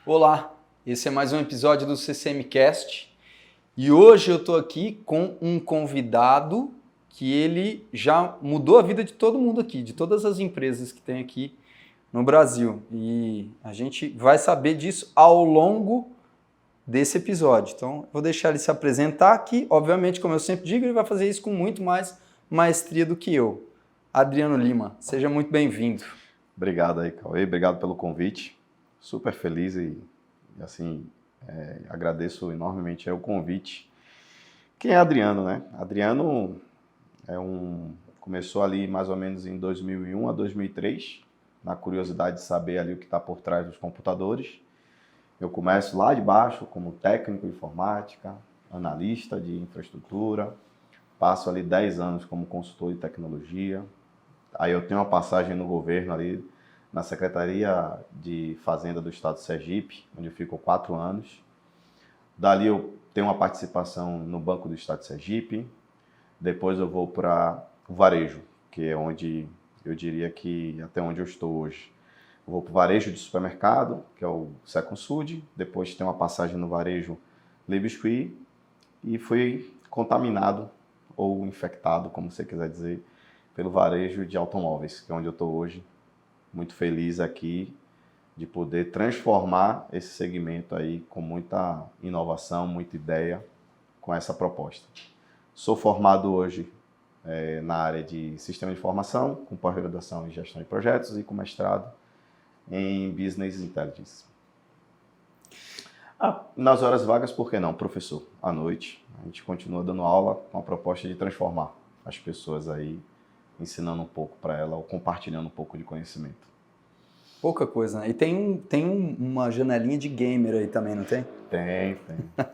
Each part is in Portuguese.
Olá, esse é mais um episódio do CCMcast e hoje eu estou aqui com um convidado que ele já mudou a vida de todo mundo aqui, de todas as empresas que tem aqui no Brasil. E a gente vai saber disso ao longo desse episódio. Então, eu vou deixar ele se apresentar aqui. Obviamente, como eu sempre digo, ele vai fazer isso com muito mais maestria do que eu. Adriano Lima, seja muito bem-vindo. Obrigado aí, Cauê. Obrigado pelo convite. Super feliz e assim, agradeço enormemente o convite. Quem é Adriano, né? Adriano começou ali mais ou menos em 2001 a 2003, na curiosidade de saber ali o que está por trás dos computadores. Eu começo lá de baixo como técnico de informática, analista de infraestrutura, passo ali 10 anos como consultor de tecnologia. Aí eu tenho uma passagem no governo ali, na Secretaria de Fazenda do Estado de Sergipe, onde eu fico 4 anos. Dali eu tenho uma participação no Banco do Estado de Sergipe. Depois eu vou para o varejo, que é onde eu diria que até onde eu estou hoje. Eu vou para o varejo de supermercado, que é o Seconsud. Depois tem uma passagem no varejo Le Biscuit e fui contaminado ou infectado, como você quiser dizer, pelo varejo de automóveis, que é onde eu estou hoje. Muito feliz aqui de poder transformar esse segmento aí com muita inovação, muita ideia com essa proposta. Sou formado hoje na área de Sistema de Informação, com pós-graduação em Gestão de Projetos e com mestrado em Business Intelligence. Nas horas vagas, por que não? Professor, à noite, a gente continua dando aula com a proposta de transformar as pessoas aí, ensinando um pouco para ela ou compartilhando um pouco de conhecimento. Pouca coisa, né? E tem uma janelinha de gamer aí também, não tem? Tem.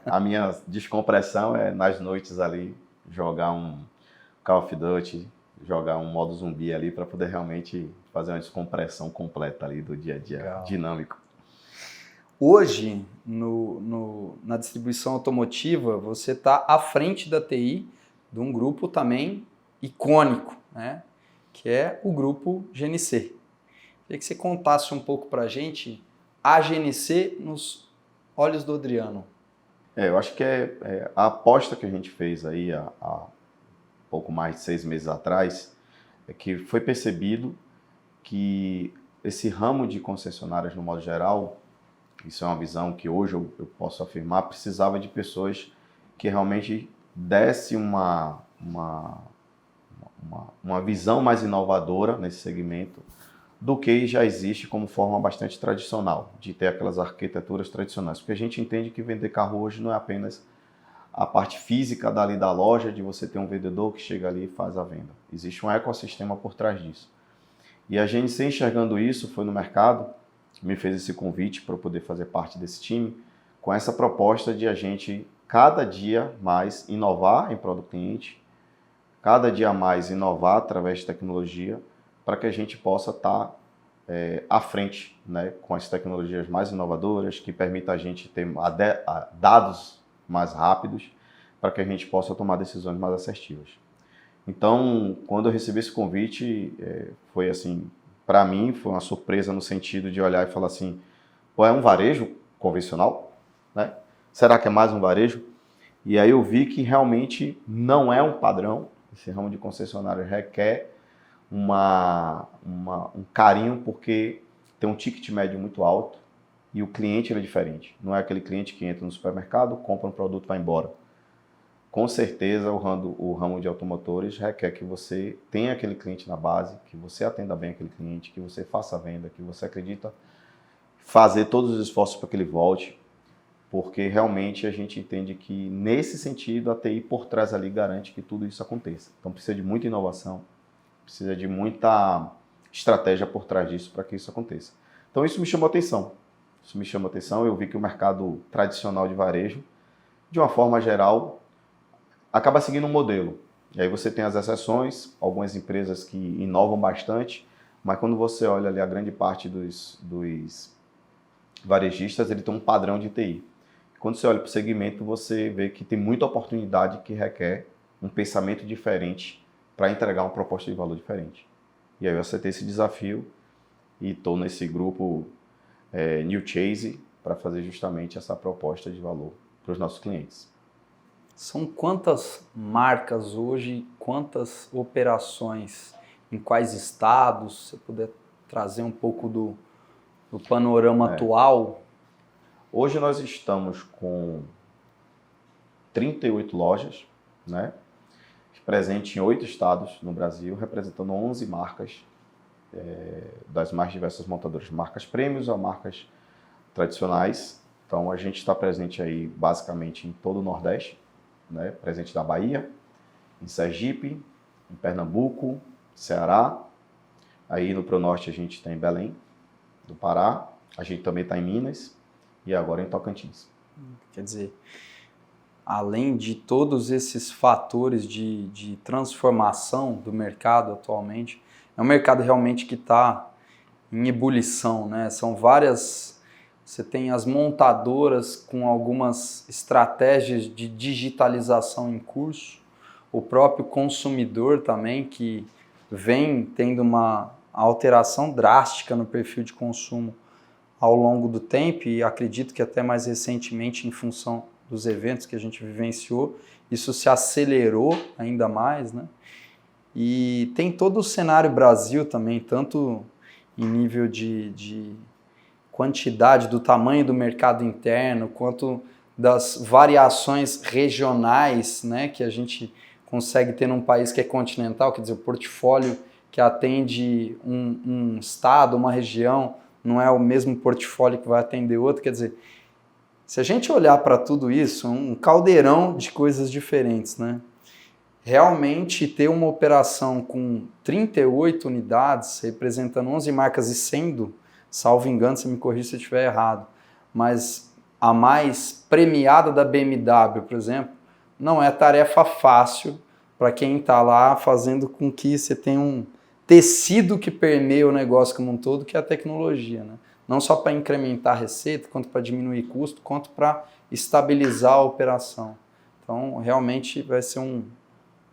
A minha descompressão é nas noites ali, jogar um Call of Duty, jogar um modo zumbi ali para poder realmente fazer uma descompressão completa ali do dia a dia. Legal. Dinâmico. Hoje, na distribuição automotiva, você está à frente da TI de um grupo também icônico, né? Que é o grupo GNC. Queria que você contasse um pouco para a gente a GNC nos olhos do Adriano. Eu acho que a aposta que a gente fez aí há pouco mais de 6 meses atrás é que foi percebido que esse ramo de concessionárias, no modo geral, isso é uma visão que hoje eu posso afirmar, precisava de pessoas que realmente dessem uma visão mais inovadora nesse segmento do que já existe como forma bastante tradicional, de ter aquelas arquiteturas tradicionais. Porque a gente entende que vender carro hoje não é apenas a parte física dali da loja, de você ter um vendedor que chega ali e faz a venda. Existe um ecossistema por trás disso. E a gente, sem enxergando isso, foi no mercado, me fez esse convite para eu poder fazer parte desse time, com essa proposta de a gente, cada dia mais, inovar em produto cliente, cada dia mais inovar através de tecnologia, para que a gente possa estar à frente, né, com as tecnologias mais inovadoras, que permitam a gente ter dados mais rápidos, para que a gente possa tomar decisões mais assertivas. Então, quando eu recebi esse convite, foi assim, para mim, foi uma surpresa no sentido de olhar e falar assim, pô, é um varejo convencional? Né? Será que é mais um varejo? E aí eu vi que realmente não é um padrão, esse ramo de concessionário requer um carinho, porque tem um ticket médio muito alto e o cliente ele é diferente. Não é aquele cliente que entra no supermercado, compra um produto e vai embora. Com certeza o ramo de automotores requer que você tenha aquele cliente na base, que você atenda bem aquele cliente, que você faça a venda, que você acredita fazer todos os esforços para que ele volte, porque realmente a gente entende que nesse sentido a TI por trás ali garante que tudo isso aconteça. Então precisa de muita inovação, precisa de muita estratégia por trás disso para que isso aconteça. Então isso me chamou a atenção. Eu vi que o mercado tradicional de varejo, de uma forma geral, acaba seguindo um modelo. E aí você tem as exceções, algumas empresas que inovam bastante, mas quando você olha ali a grande parte dos varejistas, ele tem um padrão de TI. Quando você olha para o segmento, você vê que tem muita oportunidade que requer um pensamento diferente para entregar uma proposta de valor diferente. E aí eu aceitei esse desafio e estou nesse grupo New Chase, para fazer justamente essa proposta de valor para os nossos clientes. São quantas marcas hoje, quantas operações, em quais estados? Se você puder trazer um pouco do panorama atual. Hoje nós estamos com 38 lojas, né? Presente em 8 estados no Brasil, representando 11 marcas das mais diversas montadoras, marcas prêmios a marcas tradicionais. Então a gente está presente aí basicamente em todo o Nordeste, né? Presente na Bahia, em Sergipe, em Pernambuco, Ceará. Aí no Pro Norte a gente está em Belém, do Pará. A gente também está em Minas e agora em Tocantins. Quer dizer, além de todos esses fatores de transformação do mercado atualmente, é um mercado realmente que está em ebulição, né? São várias... Você tem as montadoras com algumas estratégias de digitalização em curso, o próprio consumidor também, que vem tendo uma alteração drástica no perfil de consumo ao longo do tempo, e acredito que até mais recentemente, em função dos eventos que a gente vivenciou, isso se acelerou ainda mais, né? E tem todo o cenário Brasil também, tanto em nível de quantidade, do tamanho do mercado interno, quanto das variações regionais, né, que a gente consegue ter num país que é continental, quer dizer, o portfólio que atende um estado, uma região, não é o mesmo portfólio que vai atender outro, quer dizer, se a gente olhar para tudo isso, um caldeirão de coisas diferentes, né? Realmente ter uma operação com 38 unidades, representando 11 marcas e sendo, salvo engano, você me corrija se eu estiver errado, mas a mais premiada da BMW, por exemplo, não é tarefa fácil para quem está lá fazendo com que você tenha um tecido que permeia o negócio como um todo, que é a tecnologia, né? Não só para incrementar a receita, quanto para diminuir custo, quanto para estabilizar a operação. Então, realmente vai ser um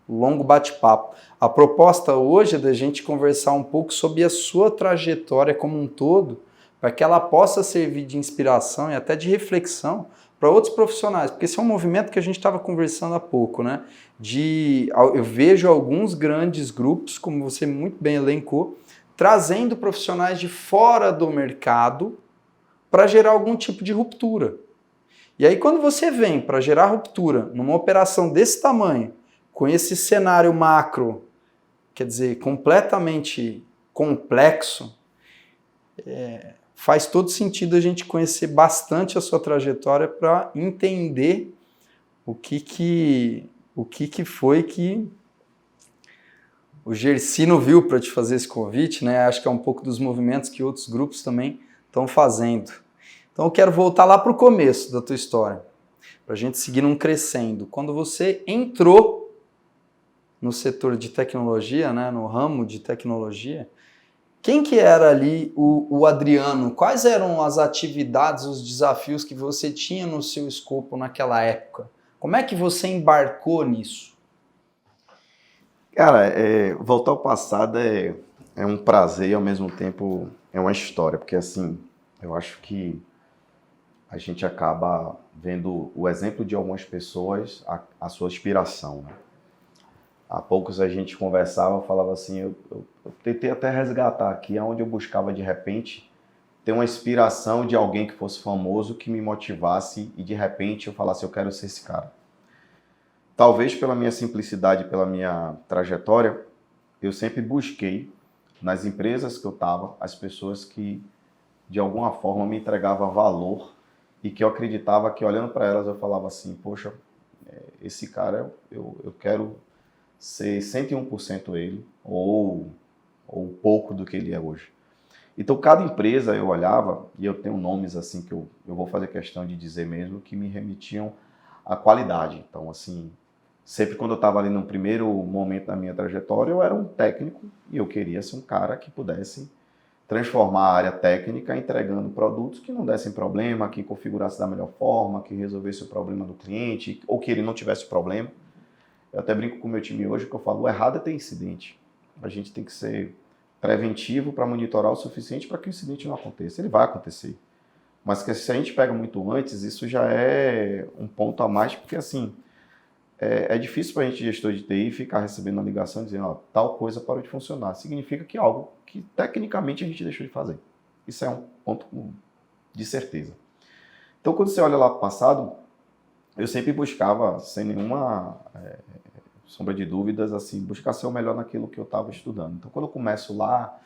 longo bate-papo. A proposta hoje é da gente conversar um pouco sobre a sua trajetória como um todo, para que ela possa servir de inspiração e até de reflexão para outros profissionais, porque esse é um movimento que a gente estava conversando há pouco, né? Eu vejo alguns grandes grupos, como você muito bem elencou, trazendo profissionais de fora do mercado para gerar algum tipo de ruptura. E aí quando você vem para gerar ruptura numa operação desse tamanho, com esse cenário macro, quer dizer, completamente complexo, faz todo sentido a gente conhecer bastante a sua trajetória para entender o que foi que o Gersino viu para te fazer esse convite, né? Acho que é um pouco dos movimentos que outros grupos também estão fazendo. Então eu quero voltar lá para o começo da tua história, para a gente seguir num crescendo. Quando você entrou no setor de tecnologia, né, no ramo de tecnologia, quem que era ali o Adriano? Quais eram as atividades, os desafios que você tinha no seu escopo naquela época? Como é que você embarcou nisso? Cara, voltar ao passado é um prazer e ao mesmo tempo é uma história, porque assim, eu acho que a gente acaba vendo o exemplo de algumas pessoas, a sua inspiração, né? Há poucos a gente conversava, falava assim, eu tentei até resgatar aqui, onde eu buscava de repente ter uma inspiração de alguém que fosse famoso, que me motivasse e de repente eu falasse, eu quero ser esse cara. Talvez pela minha simplicidade, pela minha trajetória, eu sempre busquei nas empresas que eu estava, as pessoas que de alguma forma me entregavam valor e que eu acreditava que olhando para elas eu falava assim, poxa, esse cara eu quero ser 101% ele, ou pouco do que ele é hoje. Então, cada empresa eu olhava, e eu tenho nomes assim que eu vou fazer questão de dizer mesmo, que me remetiam à qualidade. Então, assim, sempre quando eu estava ali no primeiro momento da minha trajetória, eu era um técnico e eu queria ser um cara que pudesse transformar a área técnica entregando produtos que não dessem problema, que configurasse da melhor forma, que resolvesse o problema do cliente, ou que ele não tivesse problema. Eu até brinco com o meu time hoje que eu falo, o errado é ter incidente. A gente tem que ser preventivo para monitorar o suficiente para que o incidente não aconteça. Ele vai acontecer. Mas que se a gente pega muito antes, isso já é um ponto a mais, porque assim, é difícil para a gente, gestor de TI, ficar recebendo uma ligação dizendo, ó, tal coisa parou de funcionar. Significa que é algo que tecnicamente a gente deixou de fazer. Isso é um ponto de certeza. Então, quando você olha lá para o passado, eu sempre buscava, sem nenhuma sombra de dúvidas, assim, buscar ser o melhor naquilo que eu estava estudando. Então, quando eu começo lá,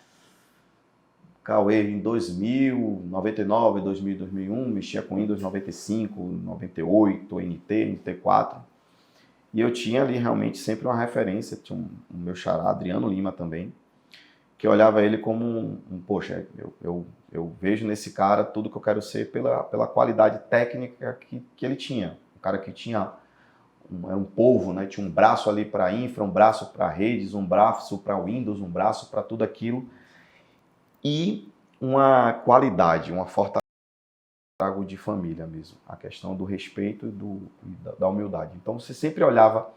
Cauê, em 2000, 99, 2000, 2001, mexia com Windows 95, 98, NT, NT4, e eu tinha ali realmente sempre uma referência, tinha um meu xará, Adriano Lima também, que eu olhava ele como poxa, eu vejo nesse cara tudo que eu quero ser pela qualidade técnica que ele tinha. Um cara que tinha, era um polvo, né? Tinha um braço ali para infra, um braço para redes, um braço para Windows, um braço para tudo aquilo. E uma qualidade, uma fortaleza de família mesmo. A questão do respeito e da humildade. Então você sempre olhava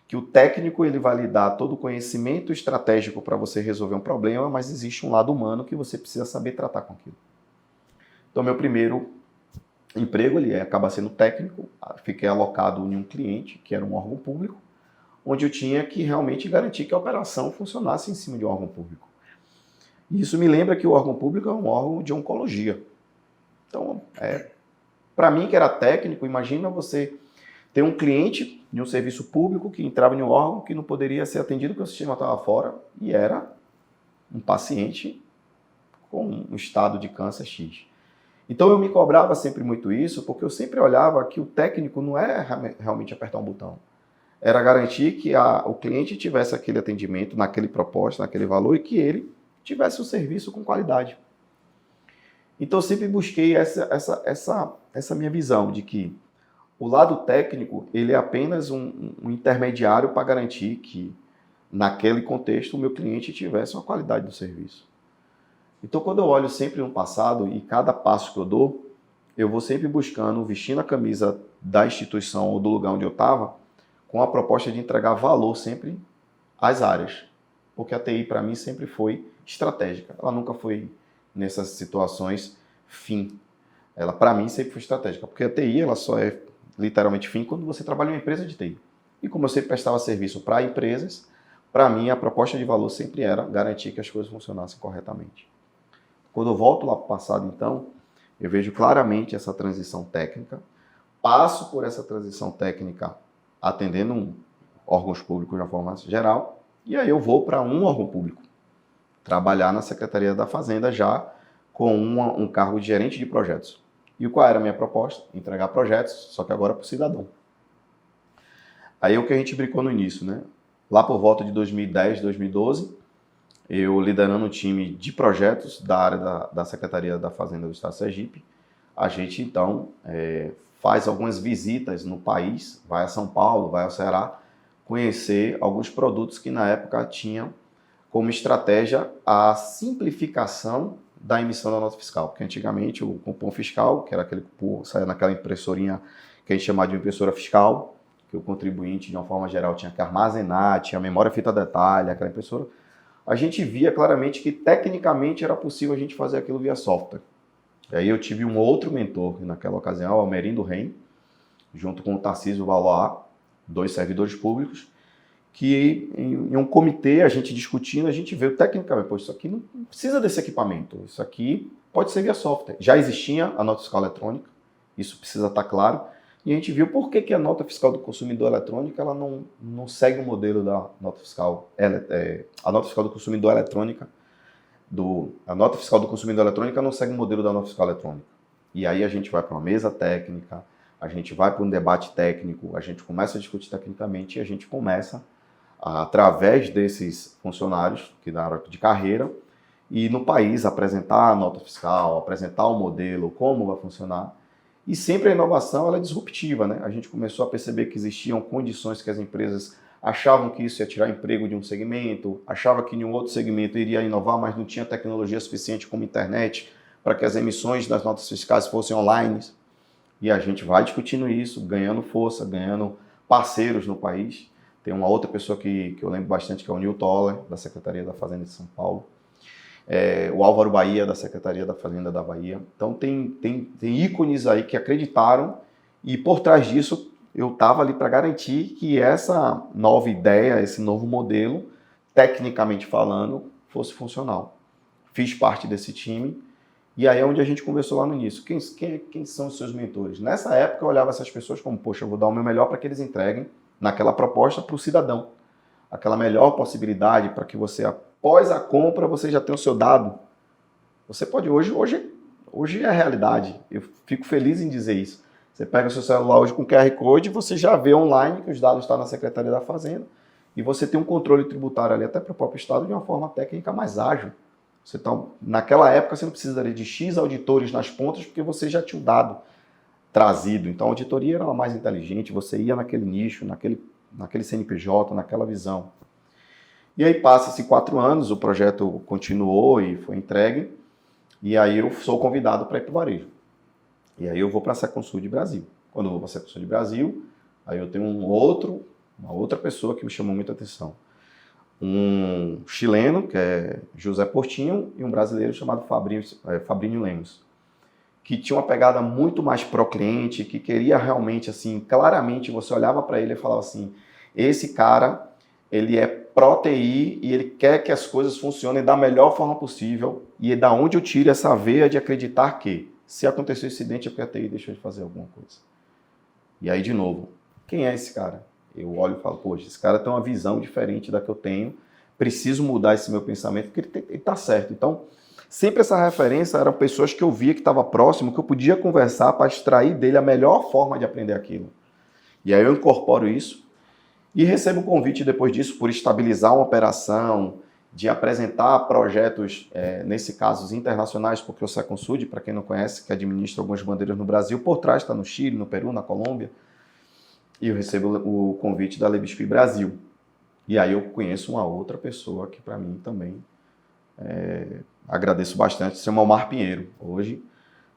que o técnico ele vai lhe dar todo o conhecimento estratégico para você resolver um problema, mas existe um lado humano que você precisa saber tratar com aquilo. Então, meu primeiro emprego ele acaba sendo técnico, fiquei alocado em um cliente, que era um órgão público, onde eu tinha que realmente garantir que a operação funcionasse em cima de um órgão público. E isso me lembra que o órgão público é um órgão de oncologia. Então, para mim que era técnico, imagina você ter um cliente de um serviço público que entrava em um órgão que não poderia ser atendido porque o sistema estava fora e era um paciente com um estado de câncer X. Então eu me cobrava sempre muito isso porque eu sempre olhava que o técnico não é realmente apertar um botão. Era garantir que o cliente tivesse aquele atendimento, naquele propósito, naquele valor e que ele tivesse um serviço com qualidade. Então eu sempre busquei essa minha visão de que o lado técnico, ele é apenas um intermediário para garantir que, naquele contexto, o meu cliente tivesse uma qualidade do serviço. Então, quando eu olho sempre no passado e cada passo que eu dou, eu vou sempre buscando, vestindo a camisa da instituição ou do lugar onde eu estava, com a proposta de entregar valor sempre às áreas. Porque a TI, para mim, sempre foi estratégica. Ela nunca foi, nessas situações, fim. Ela, para mim, sempre foi estratégica. Porque a TI, ela só é literalmente fim quando você trabalha em uma empresa de TI. E como eu sempre prestava serviço para empresas, para mim a proposta de valor sempre era garantir que as coisas funcionassem corretamente. Quando eu volto lá para o passado, então, eu vejo claramente essa transição técnica, passo por essa transição técnica atendendo órgãos públicos de uma forma geral, e aí eu vou para um órgão público, trabalhar na Secretaria da Fazenda já com um cargo de gerente de projetos. E qual era a minha proposta? Entregar projetos, só que agora para o cidadão. Aí é o que a gente brincou no início, né? Lá por volta de 2010, 2012, eu liderando um time de projetos da área da Secretaria da Fazenda do Estado de Sergipe, a gente então faz algumas visitas no país, vai a São Paulo, vai ao Ceará, conhecer alguns produtos que na época tinham como estratégia a simplificação da emissão da nota fiscal, porque antigamente o cupom fiscal, que era aquele cupom, saia naquela impressorinha que a gente chamava de impressora fiscal, que o contribuinte, de uma forma geral, tinha que armazenar, tinha memória fita detalhe, aquela impressora, a gente via claramente que tecnicamente era possível a gente fazer aquilo via software. E aí eu tive um outro mentor naquela ocasião, o Almerindo Reim, junto com o Tarcísio Valois, 2 servidores públicos, que em um comitê, a gente discutindo, a gente veio tecnicamente, pô, isso aqui não precisa desse equipamento, isso aqui pode ser via software. Já existia a nota fiscal eletrônica, isso precisa estar claro, e a gente viu por que a nota fiscal do consumidor eletrônica ela não segue o modelo da nota fiscal, a nota fiscal do consumidor eletrônica, a nota fiscal do consumidor eletrônica não segue o modelo da nota fiscal eletrônica. E aí a gente vai para uma mesa técnica, a gente vai para um debate técnico, a gente começa a discutir tecnicamente e a gente começa através desses funcionários que da área de carreira e no país apresentar a nota fiscal, apresentar o modelo, como vai funcionar. E sempre a inovação ela é disruptiva, né? A gente começou a perceber que existiam condições que as empresas achavam que isso ia tirar emprego de um segmento, achava que em um outro segmento iria inovar, mas não tinha tecnologia suficiente como internet para que as emissões das notas fiscais fossem online. E a gente vai discutindo isso, ganhando força, ganhando parceiros no país. Tem uma outra pessoa que eu lembro bastante, que é o Nil Toller, da Secretaria da Fazenda de São Paulo. o Álvaro Bahia, da Secretaria da Fazenda da Bahia. Então tem ícones aí que acreditaram e por trás disso eu estava ali para garantir que essa nova ideia, esse novo modelo, tecnicamente falando, fosse funcional. Fiz parte desse time e aí é onde a gente conversou lá no início. Quem são os seus mentores? Nessa época eu olhava essas pessoas como, poxa, eu vou dar o meu melhor para que eles entreguem naquela proposta para o cidadão. Aquela melhor possibilidade para que você, após a compra, você já tenha o seu dado. Você pode hoje é a realidade. Eu fico feliz em dizer isso. Você pega o seu celular hoje com QR Code, você já vê online que os dados estão na Secretaria da Fazenda e você tem um controle tributário ali até para o próprio Estado de uma forma técnica mais ágil. Naquela época você não precisaria de X auditores nas pontas porque você já tinha o dado trazido. Então a auditoria era mais inteligente, você ia naquele nicho, naquele CNPJ, naquela visão. E aí passa-se 4 anos, o projeto continuou e foi entregue, e aí eu sou convidado para ir para o varejo. E aí eu vou para a Seconsul de Brasil. Quando eu vou para a Seconsul de Brasil, aí eu tenho uma outra pessoa que me chamou muita atenção. Um chileno, que é José Portinho, e um brasileiro chamado Fabrício Lemos, que tinha uma pegada muito mais pró-cliente, que queria realmente, assim, claramente, você olhava para ele e falava assim, esse cara, ele é pró-TI e ele quer que as coisas funcionem da melhor forma possível e é da onde eu tiro essa veia de acreditar que se acontecer um incidente é porque a TI deixou de fazer alguma coisa. E aí, de novo, quem é esse cara? Eu olho e falo, poxa, esse cara tem uma visão diferente da que eu tenho, preciso mudar esse meu pensamento, porque ele está certo. Então, sempre essa referência eram pessoas que eu via que estava próximo, que eu podia conversar para extrair dele a melhor forma de aprender aquilo. E aí eu incorporo isso e recebo o convite depois disso por estabilizar uma operação, de apresentar projetos, nesse caso, internacionais, porque o Seconsud, para quem não conhece, que administra algumas bandeiras no Brasil, por trás está no Chile, no Peru, na Colômbia, e eu recebo o convite da Lebispi Brasil. E aí eu conheço uma outra pessoa que para mim também agradeço bastante, se chama Omar Pinheiro. Hoje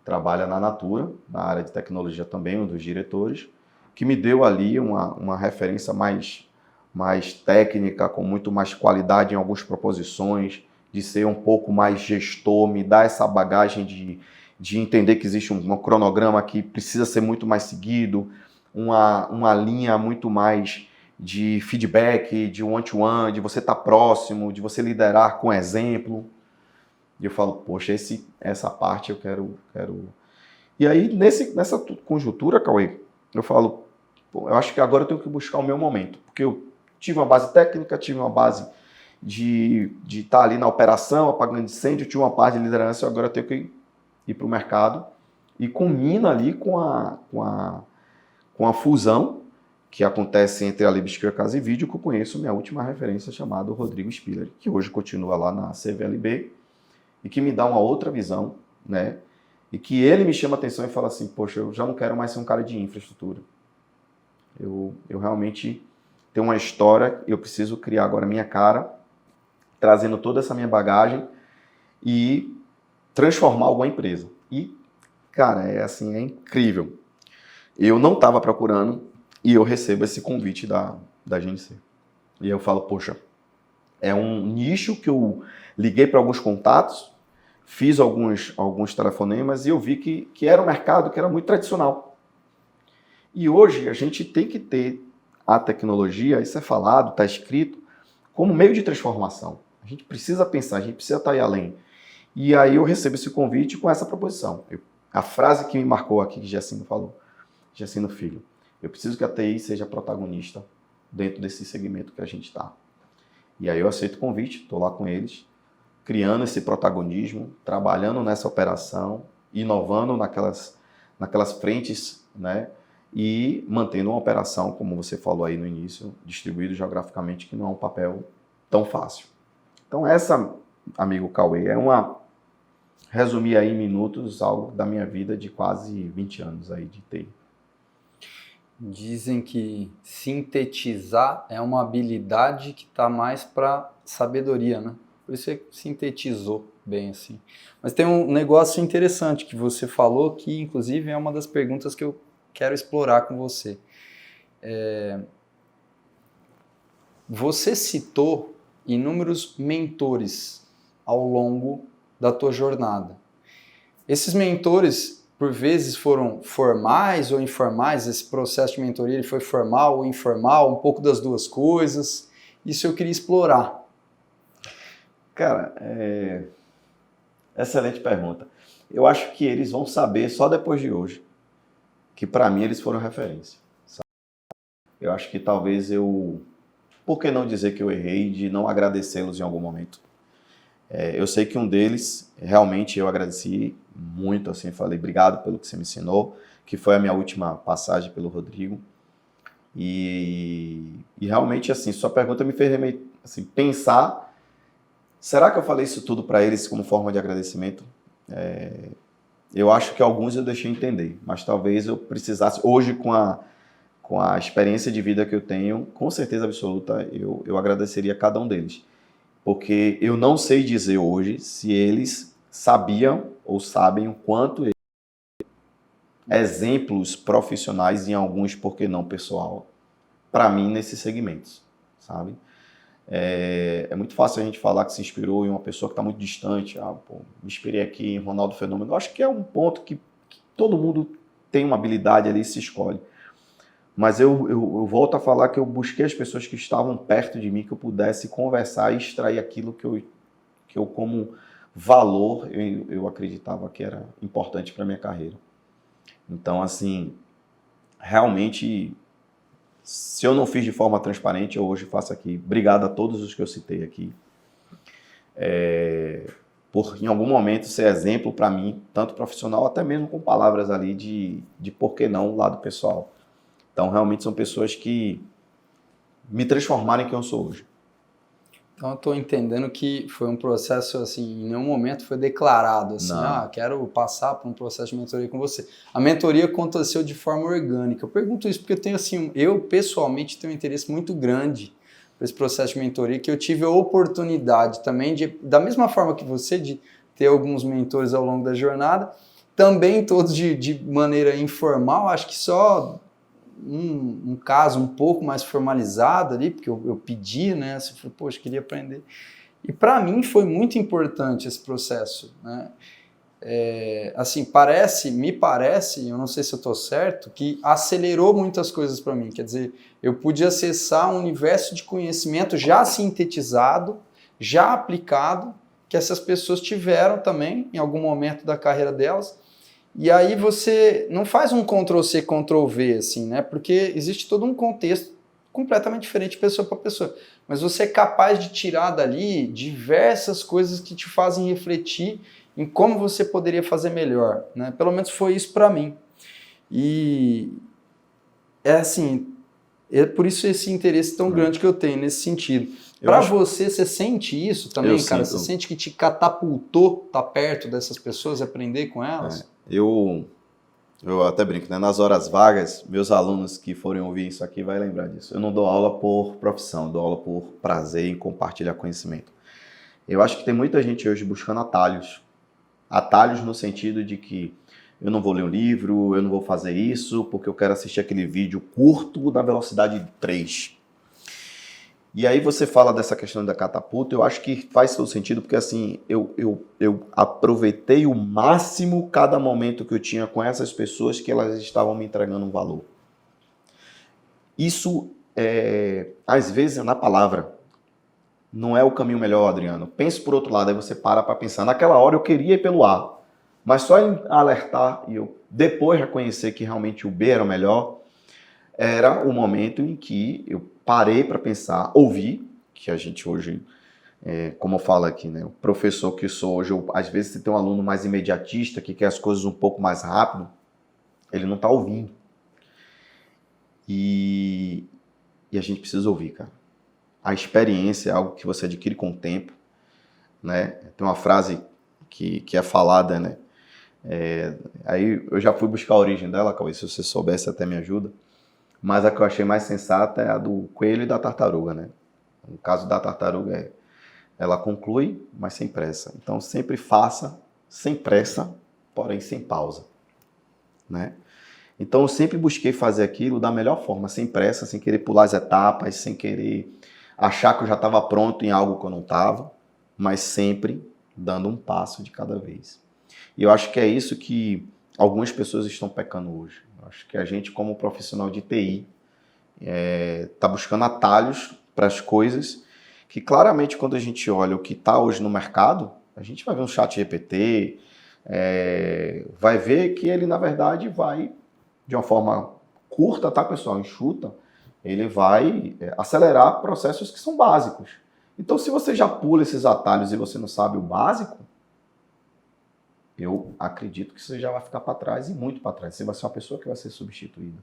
trabalha na Natura, na área de tecnologia também, um dos diretores, que me deu ali uma referência mais técnica, com muito mais qualidade em algumas proposições, de ser um pouco mais gestor, me dá essa bagagem de entender que existe um cronograma que precisa ser muito mais seguido, uma linha muito mais de feedback, de one-to-one, de você estar próximo, de você liderar com exemplo. E eu falo, poxa, essa parte eu quero... E aí, nessa conjuntura, Cauê, eu falo, pô, eu acho que agora eu tenho que buscar o meu momento, porque eu tive uma base técnica, tive uma base de estar ali na operação, apagando incêndio, tive uma parte de liderança, agora eu tenho que ir para o mercado e combina ali com a fusão que acontece entre a Lebispi e a Casa e Vídeo, que eu conheço minha última referência, chamado Rodrigo Spiller, que hoje continua lá na CVLB e que me dá uma outra visão, né? E que ele me chama a atenção e fala assim, poxa, eu já não quero mais ser um cara de infraestrutura. Eu realmente tenho uma história, eu preciso criar agora a minha cara, trazendo toda essa minha bagagem e transformar alguma empresa. E, cara, é incrível. Eu não estava procurando e eu recebo esse convite da GNC. E eu falo, poxa, é um nicho que eu liguei para alguns contatos, fiz alguns telefonemas e eu vi que era um mercado que era muito tradicional. E hoje a gente tem que ter a tecnologia, isso é falado, está escrito, como meio de transformação. A gente precisa pensar, a gente precisa estar aí além. E aí eu recebo esse convite com essa proposição. A frase que me marcou aqui, que Jacino falou, Jacino Filho, eu preciso que a TI seja protagonista dentro desse segmento que a gente está. E aí eu aceito o convite, estou lá com eles, criando esse protagonismo, trabalhando nessa operação, inovando naquelas frentes, né? E mantendo uma operação, como você falou aí no início, distribuído geograficamente, que não é um papel tão fácil. Então essa, amigo Cauê, resumir aí em minutos algo da minha vida de quase 20 anos aí de TI. Dizem que sintetizar é uma habilidade que está mais para sabedoria, né? Por isso você sintetizou bem assim. Mas tem um negócio interessante que você falou, que inclusive é uma das perguntas que eu quero explorar com você. Você citou inúmeros mentores ao longo da tua jornada. Esses mentores, por vezes, foram formais ou informais, esse processo de mentoria ele foi formal ou informal, um pouco das duas coisas. Isso eu queria explorar. Cara, excelente pergunta. Eu acho que eles vão saber só depois de hoje que para mim eles foram referência. Sabe? Eu acho que talvez por que não dizer que eu errei de não agradecê-los em algum momento? Eu sei que um deles, realmente eu agradeci muito, assim, falei obrigado pelo que você me ensinou, que foi a minha última passagem pelo Rodrigo. E realmente, assim, sua pergunta me fez assim, pensar, será que eu falei isso tudo para eles como forma de agradecimento? Eu acho que alguns eu deixei entender, mas talvez eu precisasse, hoje com a experiência de vida que eu tenho, com certeza absoluta, eu agradeceria a cada um deles. Porque eu não sei dizer hoje se eles sabiam ou sabem o quanto exemplos profissionais em alguns, por que não pessoal, para mim nesses segmentos, sabe? É muito fácil a gente falar que se inspirou em uma pessoa que está muito distante. Me inspirei aqui em Ronaldo Fenômeno. Eu acho que é um ponto que todo mundo tem uma habilidade ali e se escolhe. Mas eu volto a falar que eu busquei as pessoas que estavam perto de mim, que eu pudesse conversar e extrair aquilo que eu como valor, eu acreditava que era importante para a minha carreira. Então, assim, realmente, se eu não fiz de forma transparente, eu hoje faço aqui. Obrigado a todos os que eu citei aqui. Por, em algum momento, ser exemplo para mim, tanto profissional, até mesmo com palavras ali de por que não, lado pessoal. Então, realmente, são pessoas que me transformaram em quem eu sou hoje. Então, eu estou entendendo que foi um processo, assim, em nenhum momento foi declarado, assim, quero passar por um processo de mentoria com você. A mentoria aconteceu de forma orgânica. Eu pergunto isso porque eu tenho, assim, eu pessoalmente tenho um interesse muito grande por esse processo de mentoria, que eu tive a oportunidade também de, da mesma forma que você, de ter alguns mentores ao longo da jornada, também todos de maneira informal, acho que só um caso um pouco mais formalizado ali, porque eu pedi, né? Assim, falei, poxa, queria aprender. E para mim foi muito importante esse processo, né? Assim, me parece, eu não sei se eu estou certo, que acelerou muitas coisas para mim. Quer dizer, eu pude acessar um universo de conhecimento já sintetizado, já aplicado, que essas pessoas tiveram também em algum momento da carreira delas. E aí você não faz um Ctrl+C, Ctrl+V, assim, né? Porque existe todo um contexto completamente diferente pessoa para pessoa. Mas você é capaz de tirar dali diversas coisas que te fazem refletir em como você poderia fazer melhor, né? Pelo menos foi isso para mim. E assim, é por isso esse interesse tão grande que eu tenho nesse sentido. Para você sente isso também, cara? Você sente que te catapultou estar perto dessas pessoas, aprender com elas? Eu até brinco, né? Nas horas vagas, meus alunos que forem ouvir isso aqui vai lembrar disso. Eu não dou aula por profissão, eu dou aula por prazer em compartilhar conhecimento. Eu acho que tem muita gente hoje buscando atalhos. Atalhos no sentido de que eu não vou ler um livro, eu não vou fazer isso, porque eu quero assistir aquele vídeo curto da velocidade 3. E aí você fala dessa questão da catapulta, eu acho que faz todo sentido, porque assim, eu aproveitei o máximo cada momento que eu tinha com essas pessoas que elas estavam me entregando um valor. Isso, às vezes, é na palavra. Não é o caminho melhor, Adriano. Pense por outro lado, aí você para pensar. Naquela hora eu queria ir pelo A, mas só em alertar e eu depois reconhecer que realmente o B era o melhor, era o momento em que eu parei para pensar, ouvir, que a gente hoje, como eu falo aqui, né, o professor que sou hoje, às vezes você tem um aluno mais imediatista, que quer as coisas um pouco mais rápido, ele não está ouvindo. E a gente precisa ouvir, cara. A experiência é algo que você adquire com o tempo, né? Tem uma frase que é falada, né? Aí eu já fui buscar a origem dela, Cauê, se você soubesse até me ajuda. Mas a que eu achei mais sensata é a do coelho e da tartaruga, né? No caso da tartaruga, ela conclui, mas sem pressa. Então sempre faça sem pressa, porém sem pausa, né? Então eu sempre busquei fazer aquilo da melhor forma, sem pressa, sem querer pular as etapas, sem querer achar que eu já estava pronto em algo que eu não estava, mas sempre dando um passo de cada vez. E eu acho que é isso que algumas pessoas estão pecando hoje. Eu acho que a gente, como profissional de TI, está buscando atalhos para as coisas que claramente quando a gente olha o que está hoje no mercado, a gente vai ver um chat GPT, vai ver que ele na verdade vai, de uma forma curta, tá pessoal, enxuta, ele vai acelerar processos que são básicos. Então se você já pula esses atalhos e você não sabe o básico, eu acredito que você já vai ficar para trás e muito para trás. Você vai ser uma pessoa que vai ser substituída.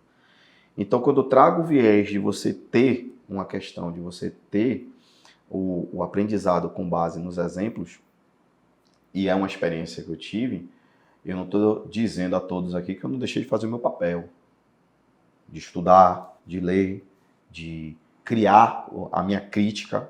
Então, quando eu trago o viés de você ter uma questão, de você ter o aprendizado com base nos exemplos, e é uma experiência que eu tive, eu não estou dizendo a todos aqui que eu não deixei de fazer o meu papel, de estudar, de ler, de criar a minha crítica.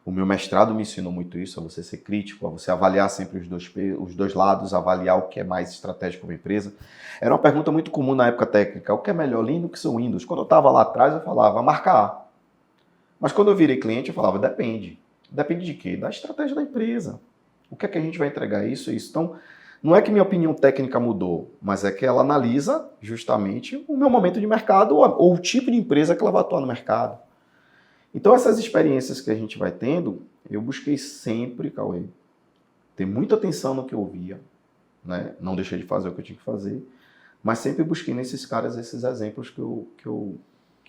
O meu mestrado me ensinou muito isso, a você ser crítico, a você avaliar sempre os dois lados, avaliar o que é mais estratégico para a empresa. Era uma pergunta muito comum na época técnica, o que é melhor, Linux ou Windows? Quando eu estava lá atrás, eu falava, marcar. Mas quando eu virei cliente, eu falava, depende. Depende de quê? Da estratégia da empresa. O que é que a gente vai entregar? Isso e isso. Então, não é que minha opinião técnica mudou, mas é que ela analisa justamente o meu momento de mercado ou o tipo de empresa que ela vai atuar no mercado. Então, essas experiências que a gente vai tendo, eu busquei sempre, Cauê, ter muita atenção no que eu via, né? Não deixei de fazer o que eu tinha que fazer, mas sempre busquei nesses caras esses exemplos que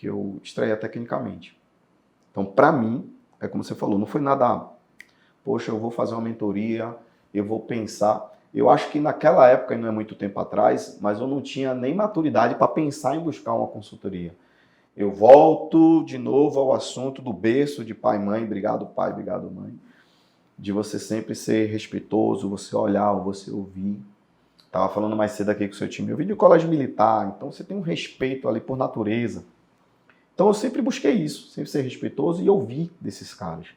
eu extraía tecnicamente. Então, para mim, é como você falou, não foi nada, poxa, eu vou fazer uma mentoria, eu vou pensar. Eu acho que naquela época, e não é muito tempo atrás, mas eu não tinha nem maturidade para pensar em buscar uma consultoria. Eu volto de novo ao assunto do berço de pai e mãe, obrigado pai, obrigado mãe, de você sempre ser respeitoso, você olhar, você ouvir. Estava falando mais cedo aqui com o seu time, eu vim de colégio militar, então você tem um respeito ali por natureza. Então eu sempre busquei isso, sempre ser respeitoso e ouvir desses caras.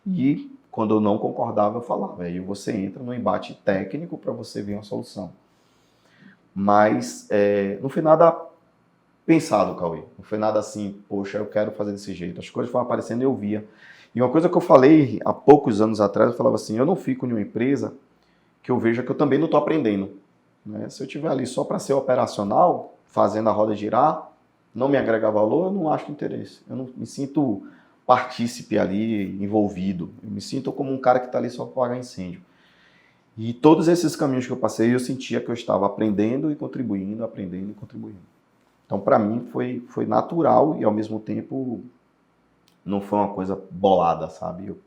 E quando eu não concordava, eu falava, aí você entra no embate técnico para você ver uma solução. Mas não foi nada pensado, Cauê. Não foi nada assim, poxa, eu quero fazer desse jeito. As coisas foram aparecendo e eu via. E uma coisa que eu falei há poucos anos atrás, eu falava assim, eu não fico em uma empresa que eu veja que eu também não estou aprendendo. Né? Se eu estiver ali só para ser operacional, fazendo a roda girar, não me agrega valor, eu não acho interesse. Eu não me sinto partícipe ali, envolvido. Eu me sinto como um cara que está ali só para apagar incêndio. E todos esses caminhos que eu passei, eu sentia que eu estava aprendendo e contribuindo, aprendendo e contribuindo. Então, para mim, foi natural e, ao mesmo tempo, não foi uma coisa bolada, sabe? Eu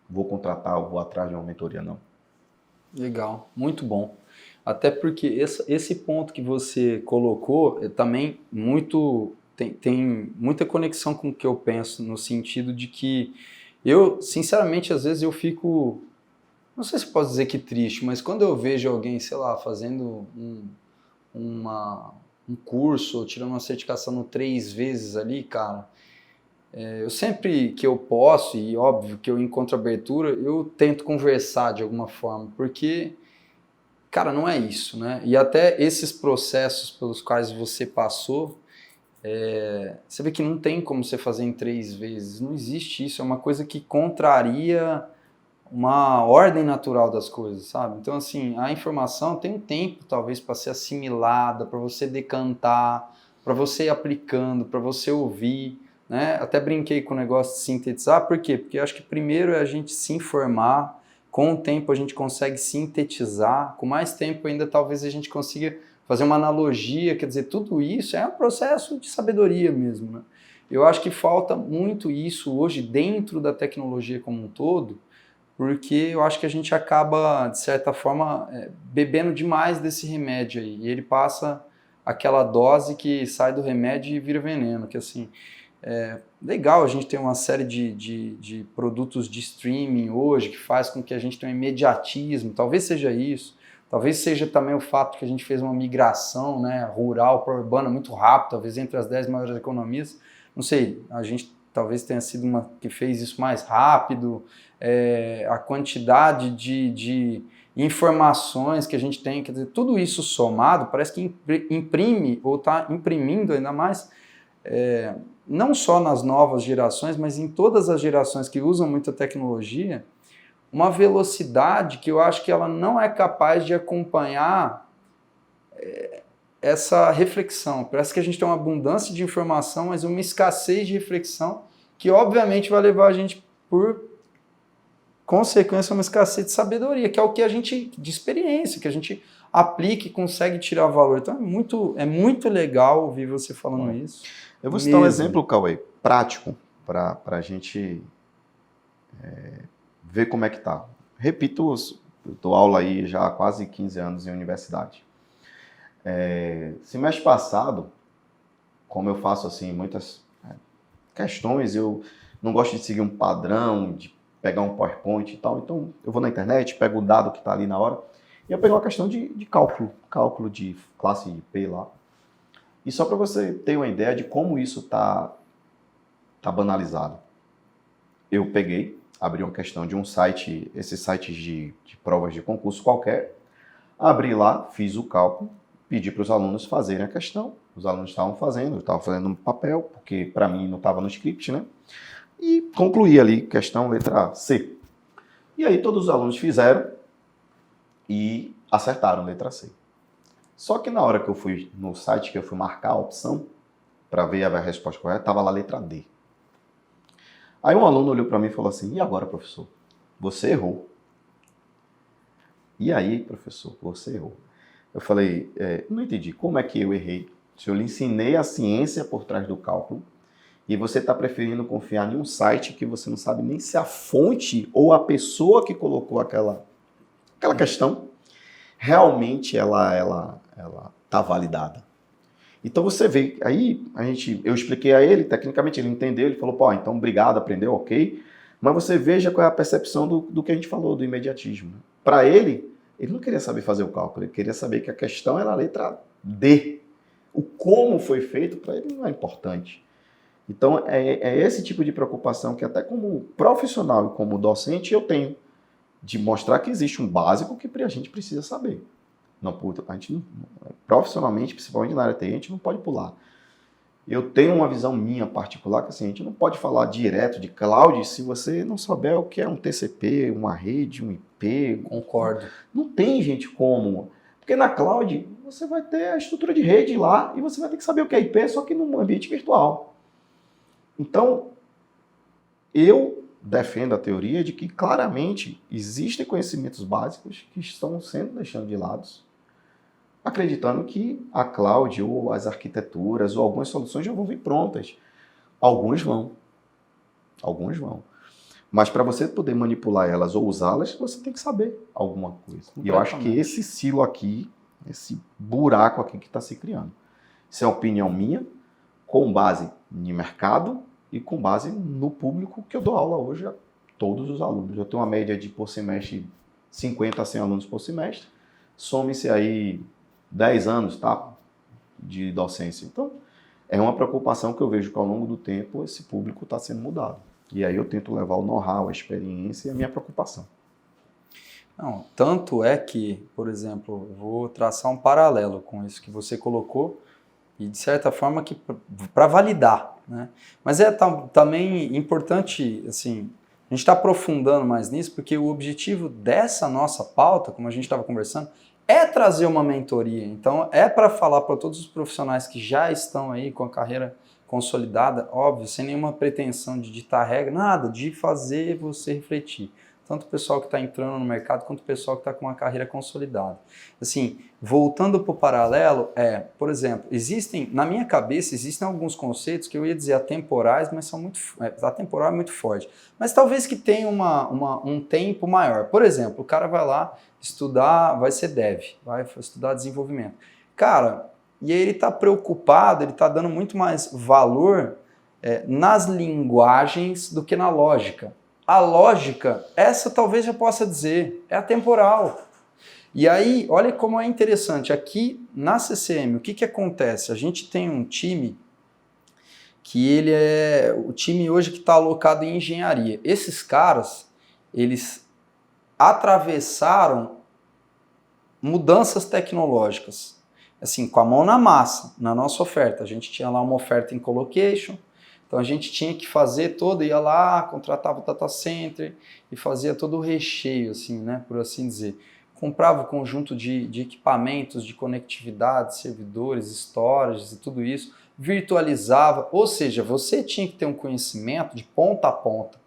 vou contratar, eu vou atrás de uma mentoria, não. Legal, muito bom. Até porque esse ponto que você colocou também tem muita conexão com o que eu penso, no sentido de que eu, sinceramente, às vezes eu fico, não sei se posso dizer que triste, mas quando eu vejo alguém, sei lá, fazendo um curso ou tirando uma certificação no 3 vezes ali, cara, eu sempre que eu posso, e óbvio que eu encontro abertura, eu tento conversar de alguma forma, porque, cara, não é isso, né? E até esses processos pelos quais você passou, você vê que não tem como você fazer em 3 vezes, não existe isso, é uma coisa que contraria uma ordem natural das coisas, sabe? Então, assim, a informação tem um tempo, talvez, para ser assimilada, para você decantar, para você ir aplicando, para você ouvir, né? Até brinquei com o negócio de sintetizar, por quê? Porque eu acho que primeiro é a gente se informar, com o tempo a gente consegue sintetizar, com mais tempo ainda talvez a gente consiga fazer uma analogia, quer dizer, tudo isso é um processo de sabedoria mesmo, né? Eu acho que falta muito isso hoje dentro da tecnologia como um todo, porque eu acho que a gente acaba, de certa forma, bebendo demais desse remédio aí, e ele passa aquela dose que sai do remédio e vira veneno, que assim, legal a gente ter uma série de produtos de streaming hoje, que faz com que a gente tenha um imediatismo, talvez seja isso, talvez seja também o fato que a gente fez uma migração, né, rural para urbana muito rápido, talvez entre as 10 maiores economias, não sei, a gente talvez tenha sido uma que fez isso mais rápido, a quantidade de informações que a gente tem, quer dizer, tudo isso somado parece que imprime ou está imprimindo ainda mais, não só nas novas gerações, mas em todas as gerações que usam muita tecnologia, uma velocidade que eu acho que ela não é capaz de acompanhar essa reflexão. Parece que a gente tem uma abundância de informação, mas uma escassez de reflexão que obviamente vai levar a gente, por consequência, a uma escassez de sabedoria, que é o que a gente, de experiência, que a gente aplica e consegue tirar valor. Então é muito legal ouvir você falando isso. Eu vou citar um exemplo, Cauê, prático, para a gente ver como é que tá. Repito, eu dou aula aí já há quase 15 anos em universidade. Semestre passado, como eu faço assim muitas questões, eu não gosto de seguir um padrão, de pegar um PowerPoint e tal, então eu vou na internet, pego o dado que está ali na hora, e eu peguei uma questão de cálculo de classe de P lá. E só para você ter uma ideia de como isso tá banalizado. Eu peguei, abri uma questão de um site, esses sites de provas de concurso qualquer, abri lá, fiz o cálculo, pedi para os alunos fazerem a questão, os alunos estavam fazendo, eu estava fazendo no papel, porque para mim não estava no script, né? E concluí ali, questão letra C. E aí todos os alunos fizeram e acertaram letra C. Só que na hora que eu fui no site, que eu fui marcar a opção, para ver a resposta correta, estava lá a letra D. Aí um aluno olhou para mim e falou assim, e agora, professor? Você errou. E aí, professor, você errou. Eu falei, não entendi, como é que eu errei? Se eu lhe ensinei a ciência por trás do cálculo, e você está preferindo confiar em um site que você não sabe nem se a fonte ou a pessoa que colocou aquela questão realmente ela está validada. Então você vê, aí eu expliquei a ele, tecnicamente ele entendeu, ele falou, pô, então obrigado, aprendeu, ok. Mas você veja qual é a percepção do que a gente falou, do imediatismo. Para ele não queria saber fazer o cálculo, ele queria saber que a questão era a letra D. O como foi feito, para ele não é importante. Então, é esse tipo de preocupação que até como profissional e como docente eu tenho, de mostrar que existe um básico que a gente precisa saber. Profissionalmente, principalmente na área TI, a gente não pode pular. Eu tenho uma visão minha particular, que assim, a gente não pode falar direto de cloud se você não souber o que é um TCP, uma rede, um IP. Concordo. Não tem, gente, como. Porque na cloud, você vai ter a estrutura de rede lá e você vai ter que saber o que é IP, só que num ambiente virtual. Então, eu defendo a teoria de que claramente existem conhecimentos básicos que estão sendo deixados de lado, acreditando que a cloud ou as arquiteturas ou algumas soluções já vão vir prontas. Alguns vão. Mas para você poder manipular elas ou usá-las, você tem que saber alguma coisa. E eu acho que esse silo aqui, esse buraco aqui que está se criando. Isso é uma opinião minha, com base em mercado e com base no público que eu dou aula hoje a todos os alunos. Eu tenho uma média de, por semestre, 50 a 100 alunos por semestre. Some-se aí 10 anos, tá? De docência. Então, é uma preocupação que eu vejo que ao longo do tempo esse público está sendo mudado. E aí eu tento levar o know-how, a experiência e a minha preocupação. Não, tanto é que, por exemplo, eu vou traçar um paralelo com isso que você colocou e, de certa forma, que para validar, né? Mas é também importante, assim, a gente está aprofundando mais nisso, porque o objetivo dessa nossa pauta, como a gente estava conversando, é trazer uma mentoria. Então, é para falar para todos os profissionais que já estão aí com a carreira consolidada, óbvio, sem nenhuma pretensão de ditar regra, nada, de fazer você refletir. Tanto o pessoal que está entrando no mercado, quanto o pessoal que está com uma carreira consolidada. Assim, voltando para o paralelo, por exemplo, na minha cabeça, existem alguns conceitos que eu ia dizer atemporais, mas são muito, atemporal é muito forte. Mas talvez que tenha um tempo maior. Por exemplo, o cara vai lá estudar, vai ser dev, vai estudar desenvolvimento. Cara, e aí ele está preocupado, ele está dando muito mais valor nas linguagens do que na lógica. A lógica, essa talvez eu possa dizer, é atemporal. E aí, olha como é interessante, aqui na CCM, o que acontece? A gente tem um time que ele é o time hoje que está alocado em engenharia. Esses caras, eles atravessaram mudanças tecnológicas, assim, com a mão na massa, na nossa oferta. A gente tinha lá uma oferta em colocation, Então a gente tinha que fazer ia lá, contratava o data center e fazia todo o recheio, assim, né, por assim dizer. Comprava o conjunto de equipamentos, de conectividade, servidores, storages e tudo isso, virtualizava, ou seja, você tinha que ter um conhecimento de ponta a ponta,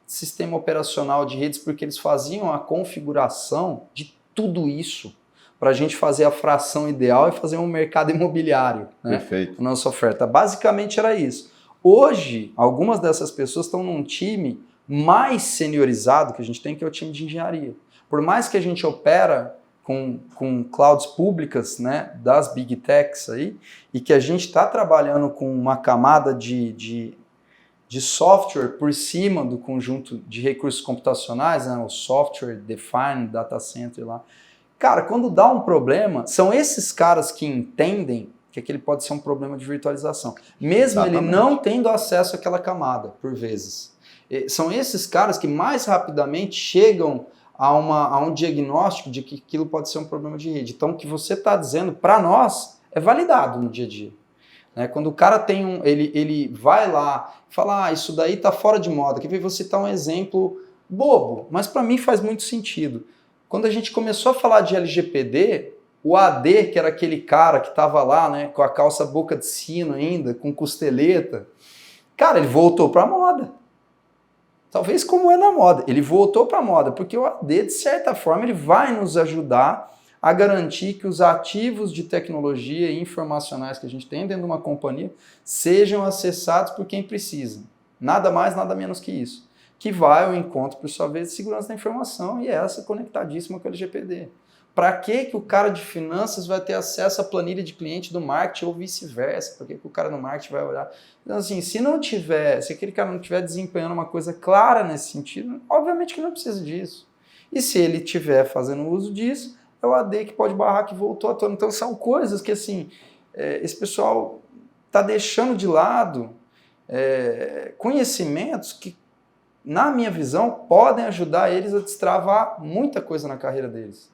sistema operacional de redes, porque eles faziam a configuração de tudo isso para a gente fazer a fração ideal e fazer um mercado imobiliário, né? Perfeito. A nossa oferta. Basicamente era isso. Hoje, algumas dessas pessoas estão num time mais seniorizado que a gente tem, que é o time de engenharia. Por mais que a gente opera com clouds públicas, né, das big techs aí, e que a gente está trabalhando com uma camada de software por cima do conjunto de recursos computacionais, né, o software defined data center lá. Cara, quando dá um problema, são esses caras que entendem que aquele pode ser um problema de virtualização, mesmo ele não tendo acesso àquela camada, por vezes. São esses caras que mais rapidamente chegam a um diagnóstico de que aquilo pode ser um problema de rede. Então, o que você está dizendo, para nós, é validado no dia a dia. Né? Quando o cara tem ele vai lá e fala, isso daí está fora de moda, que vou citar um exemplo bobo, mas para mim faz muito sentido. Quando a gente começou a falar de LGPD, o AD, que era aquele cara que estava lá, né, com a calça boca de sino ainda, com costeleta, cara, ele voltou para a moda. Talvez como é na moda. Ele voltou para a moda, porque o AD, de certa forma, ele vai nos ajudar a garantir que os ativos de tecnologia e informacionais que a gente tem dentro de uma companhia sejam acessados por quem precisa. Nada mais, nada menos que isso. Que vai ao encontro, por sua vez, de segurança da informação e essa conectadíssima com o LGPD. Para que o cara de finanças vai ter acesso à planilha de cliente do marketing ou vice-versa? Para que o cara do marketing vai olhar? Então, assim, se aquele cara não estiver desempenhando uma coisa clara nesse sentido, obviamente que não precisa disso. E se ele estiver fazendo uso disso, é o AD que pode barrar que voltou à tona. Então, são coisas que, assim, esse pessoal está deixando de lado conhecimentos que, na minha visão, podem ajudar eles a destravar muita coisa na carreira deles.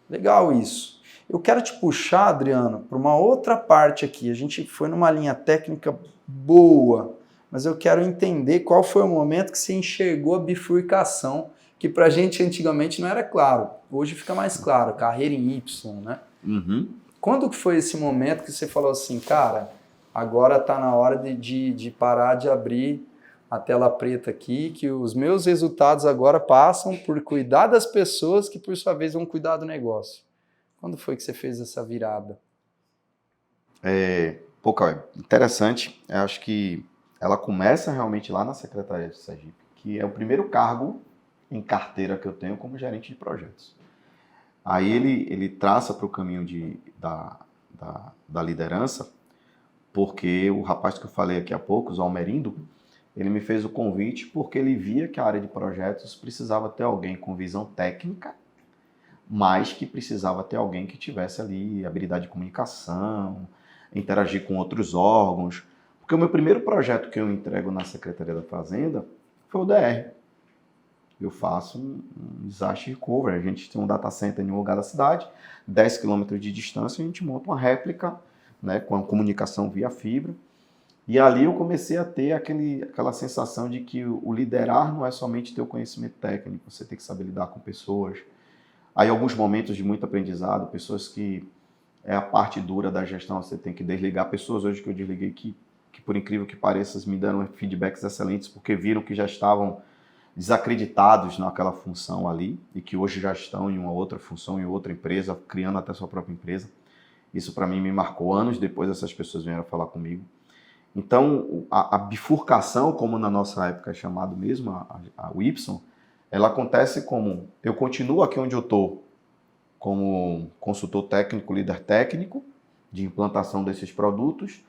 Legal isso. Eu quero te puxar, Adriano, para uma outra parte aqui. A gente foi numa linha técnica boa, mas eu quero entender qual foi o momento que você enxergou a bifurcação, que para a gente antigamente não era claro. Hoje fica mais claro, carreira em Y, né? Uhum. Quando que foi esse momento que você falou assim, cara, agora está na hora de parar de abrir a tela preta aqui, que os meus resultados agora passam por cuidar das pessoas que, por sua vez, vão cuidar do negócio. Quando foi que você fez essa virada? Cauê, interessante. Eu acho que ela começa realmente lá na Secretaria de Sergipe, que é o primeiro cargo em carteira que eu tenho como gerente de projetos. Aí ele traça para o caminho da liderança, porque o rapaz que eu falei aqui há pouco, o Almerindo, ele me fez o convite porque ele via que a área de projetos precisava ter alguém com visão técnica, mas que precisava ter alguém que tivesse ali habilidade de comunicação, interagir com outros órgãos. Porque o meu primeiro projeto que eu entrego na Secretaria da Fazenda foi o DR. Eu faço um disaster recovery. A gente tem um data center em um lugar da cidade, 10 quilômetros de distância, a gente monta uma réplica, né, com a comunicação via fibra. E ali eu comecei a ter aquela sensação de que o liderar não é somente ter o conhecimento técnico, você tem que saber lidar com pessoas. Aí alguns momentos de muito aprendizado, pessoas que é a parte dura da gestão, você tem que desligar. Pessoas hoje que eu desliguei que por incrível que pareça, me deram feedbacks excelentes, porque viram que já estavam desacreditados naquela função ali e que hoje já estão em uma outra função, em outra empresa, criando até sua própria empresa. Isso para mim me marcou. Anos depois essas pessoas vieram falar comigo. Então, a bifurcação, como na nossa época é chamado mesmo, o Y, ela acontece como eu continuo aqui onde eu estou, como consultor técnico, líder técnico de implantação desses produtos,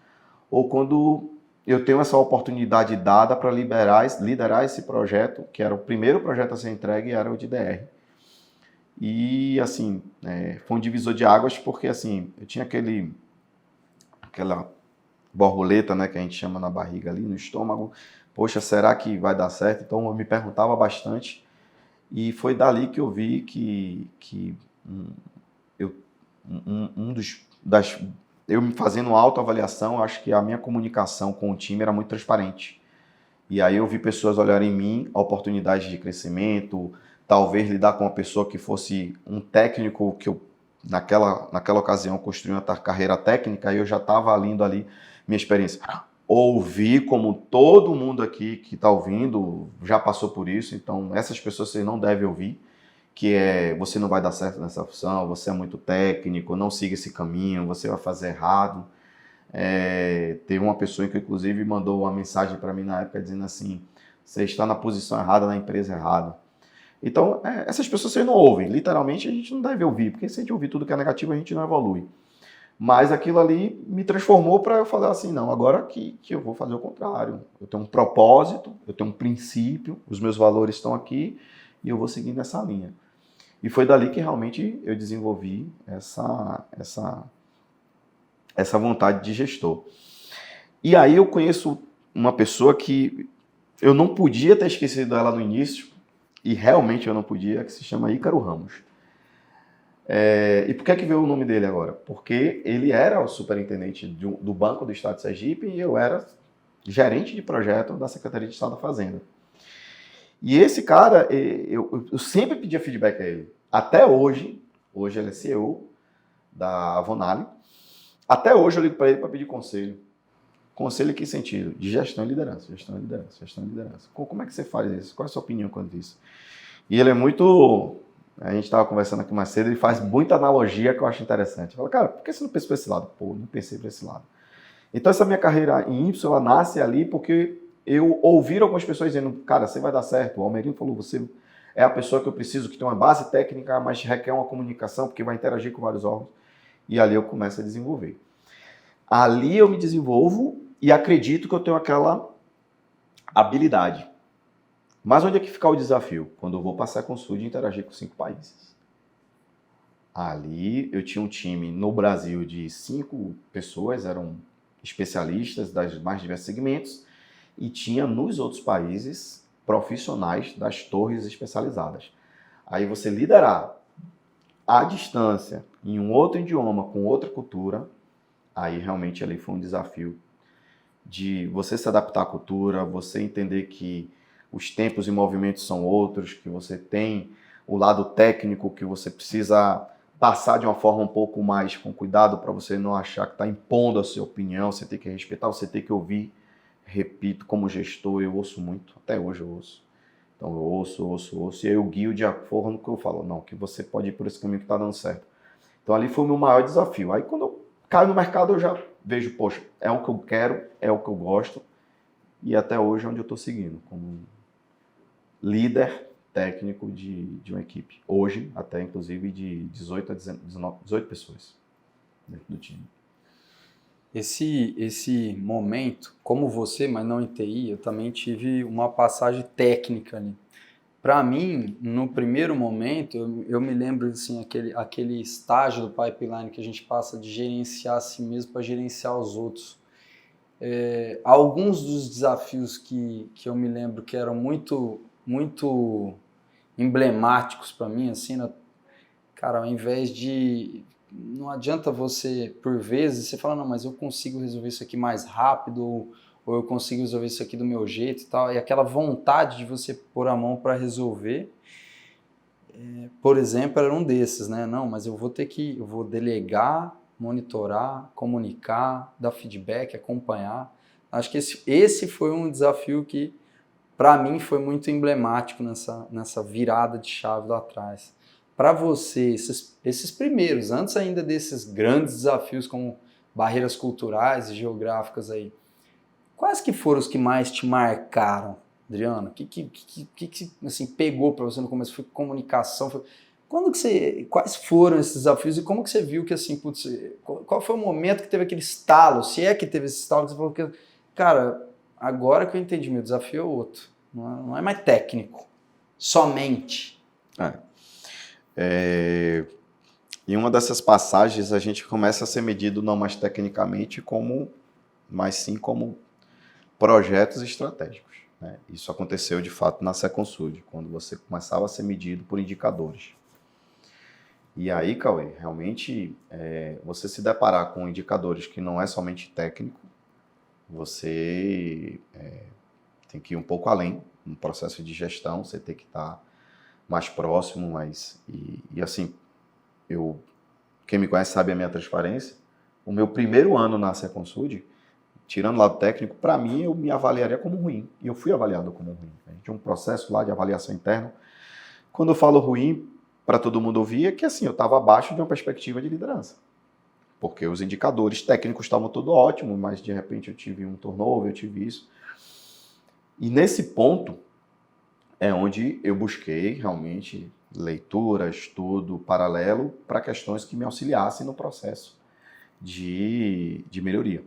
ou quando eu tenho essa oportunidade dada para liderar esse projeto, que era o primeiro projeto a ser entregue, era o de DR. E, assim, foi um divisor de águas, porque, assim, eu tinha aquela borboleta, né, que a gente chama na barriga ali, no estômago. Poxa, será que vai dar certo? Então eu me perguntava bastante e foi dali que eu vi que eu me fazendo autoavaliação, acho que a minha comunicação com o time era muito transparente. E aí eu vi pessoas olharem em mim a oportunidade de crescimento, talvez lidar com uma pessoa que fosse um técnico que eu, naquela ocasião, construí uma carreira técnica e eu já estava lindo ali minha experiência. Ouvir como todo mundo aqui que está ouvindo já passou por isso, então essas pessoas você não deve ouvir, que é você não vai dar certo nessa função, você é muito técnico, não siga esse caminho, você vai fazer errado. Teve uma pessoa que inclusive mandou uma mensagem para mim na época dizendo assim, você está na posição errada, na empresa errada. Então, essas pessoas você não ouvem, literalmente a gente não deve ouvir, porque se a gente ouvir tudo que é negativo a gente não evolui. Mas aquilo ali me transformou para eu falar assim, não, agora que eu vou fazer o contrário. Eu tenho um propósito, eu tenho um princípio, os meus valores estão aqui e eu vou seguir nessa linha. E foi dali que realmente eu desenvolvi essa vontade de gestor. E aí eu conheço uma pessoa que eu não podia ter esquecido ela no início, e realmente eu não podia, que se chama Ícaro Ramos. E por que veio o nome dele agora? Porque ele era o superintendente do Banco do Estado de Sergipe e eu era gerente de projeto da Secretaria de Estado da Fazenda. E esse cara, eu sempre pedia feedback a ele. Até hoje ele é CEO da Avonale, até hoje eu ligo para ele para pedir conselho. Conselho em que sentido? De gestão e liderança, gestão e liderança, gestão e liderança. Como é que você faz isso? Qual é a sua opinião quanto a isso? E ele é muito... A gente estava conversando aqui mais cedo, ele faz muita analogia que eu acho interessante. Fala, cara, por que você não pensa para esse lado? Pô, não pensei para esse lado. Então essa minha carreira em Y, ela nasce ali porque eu ouvi algumas pessoas dizendo, cara, você vai dar certo. O Almerino falou, você é a pessoa que eu preciso, que tem uma base técnica, mas requer uma comunicação, porque vai interagir com vários órgãos. E ali eu começo a desenvolver. Ali eu me desenvolvo e acredito que eu tenho aquela habilidade. Mas onde é que fica o desafio? Quando eu vou passar com o Sul de interagir com 5 países. Ali eu tinha um time no Brasil de 5 pessoas, eram especialistas das mais diversos segmentos, e tinha nos outros países profissionais das torres especializadas. Aí você liderar à distância, em um outro idioma, com outra cultura, aí realmente ali foi um desafio de você se adaptar à cultura, você entender que os tempos e movimentos são outros, que você tem o lado técnico que você precisa passar de uma forma um pouco mais com cuidado para você não achar que está impondo a sua opinião, você tem que respeitar, você tem que ouvir. Repito, como gestor, eu ouço muito, até hoje eu ouço. Então eu ouço, e aí eu guio de acordo com o que eu falo. Não, que você pode ir por esse caminho que está dando certo. Então ali foi o meu maior desafio. Aí quando eu caio no mercado eu já vejo, poxa, é o que eu quero, é o que eu gosto, e até hoje é onde eu estou seguindo, como líder técnico de uma equipe. Hoje, até inclusive de 18 a 18 pessoas dentro do time. Esse momento, como você, mas não em TI, eu também tive uma passagem técnica ali. Para mim, no primeiro momento, eu me lembro assim, aquele estágio do pipeline que a gente passa de gerenciar a si mesmo para gerenciar os outros. Alguns dos desafios que eu me lembro que eram muito emblemáticos para mim, assim, cara, ao invés de... Não adianta você, por vezes, você fala, não, mas eu consigo resolver isso aqui mais rápido, ou eu consigo resolver isso aqui do meu jeito e tal, e aquela vontade de você pôr a mão para resolver, por exemplo, era um desses, né? Não, mas eu vou delegar, monitorar, comunicar, dar feedback, acompanhar. Acho que esse foi um desafio que, para mim, foi muito emblemático nessa virada de chave lá atrás. Para você, esses primeiros, antes ainda desses grandes desafios como barreiras culturais e geográficas aí, quais que foram os que mais te marcaram, Adriano? O que assim, pegou para você no começo? Foi comunicação? Quais foram esses desafios e como que você viu que assim, putz, qual foi o momento que teve aquele estalo? Se é que teve esse estalo que você falou que, cara, agora que eu entendi, meu desafio é outro. Não é mais técnico, somente. Em uma dessas passagens, a gente começa a ser medido não mais tecnicamente, mas sim como projetos estratégicos. Né? Isso aconteceu, de fato, na Seconsud, quando você começava a ser medido por indicadores. E aí, Cauê, realmente você se deparar com indicadores que não é somente técnico, você tem que ir um pouco além no processo de gestão, você tem que estar mais próximo, e assim, quem me conhece sabe a minha transparência. O meu primeiro ano na Seconsud, tirando o lado técnico, para mim eu me avaliaria como ruim. E eu fui avaliado como ruim. A gente tinha um processo lá de avaliação interna. Quando eu falo ruim, para todo mundo ouvir, é que assim, eu estava abaixo de uma perspectiva de liderança. Porque os indicadores técnicos estavam tudo ótimo, mas de repente eu tive um turnover, eu tive isso. E nesse ponto é onde eu busquei realmente leitura, estudo paralelo para questões que me auxiliassem no processo de melhoria.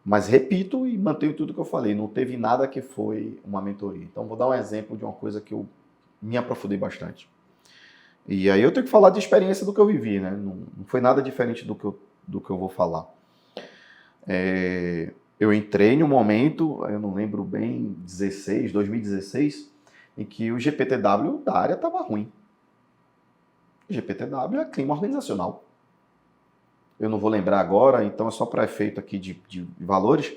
Mas repito e mantenho tudo que eu falei, não teve nada que foi uma mentoria. Então vou dar um exemplo de uma coisa que eu me aprofundei bastante. E aí eu tenho que falar de experiência do que eu vivi, né? Não foi nada diferente do que eu vou falar. Eu entrei em um momento, eu não lembro bem, 2016, em que o GPTW da área estava ruim. O GPTW é clima organizacional. Eu não vou lembrar agora, então é só para efeito aqui de valores.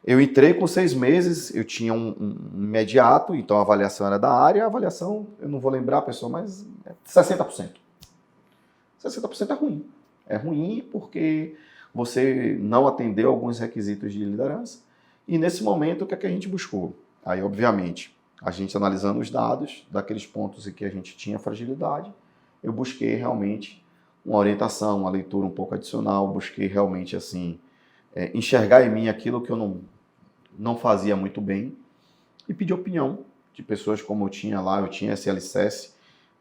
Eu entrei com 6 meses, eu tinha um imediato, então a avaliação era da área, a avaliação, eu não vou lembrar, pessoal, mas é 60%. 60% é ruim. É ruim porque você não atendeu alguns requisitos de liderança. E nesse momento, o que é que a gente buscou? Aí, obviamente, a gente analisando os dados daqueles pontos em que a gente tinha fragilidade, eu busquei realmente uma orientação, uma leitura um pouco adicional, busquei realmente assim enxergar em mim aquilo que eu não fazia muito bem e pedir opinião de pessoas como eu tinha lá, eu tinha esse alicerce,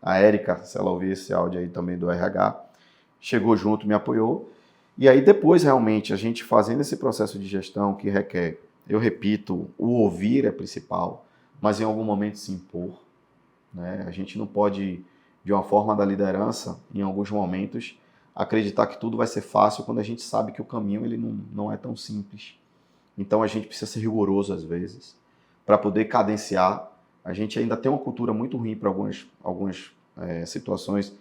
a Érica, se ela ouvir esse áudio aí também do RH, chegou junto, me apoiou, e aí depois realmente a gente fazendo esse processo de gestão que requer, eu repito, o ouvir é principal, mas em algum momento se impor, né? A gente não pode, de uma forma da liderança, em alguns momentos, acreditar que tudo vai ser fácil quando a gente sabe que o caminho ele não é tão simples. Então a gente precisa ser rigoroso às vezes, para poder cadenciar. A gente ainda tem uma cultura muito ruim para algumas situações.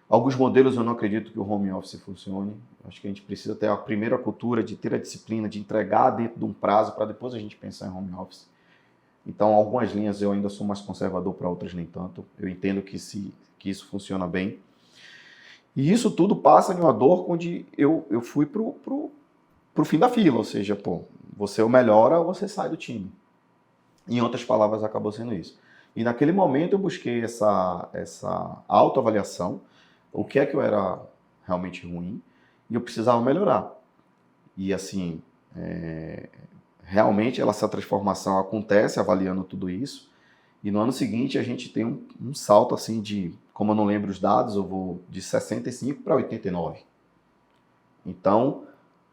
Alguns modelos eu não acredito que o home office funcione. Acho que a gente precisa ter a primeira cultura de ter a disciplina, de entregar dentro de um prazo para depois a gente pensar em home office. Então, algumas linhas eu ainda sou mais conservador, para outras nem tanto. Eu entendo que isso funciona bem. E isso tudo passa de uma dor onde eu fui pro fim da fila, ou seja, você ou melhora ou você sai do time. Em outras palavras, acabou sendo isso. E naquele momento eu busquei essa autoavaliação, o que é que eu era realmente ruim e eu precisava melhorar. E assim, realmente essa transformação acontece avaliando tudo isso. E no ano seguinte a gente tem um salto assim como eu não lembro os dados, eu vou de 65 para 89. Então,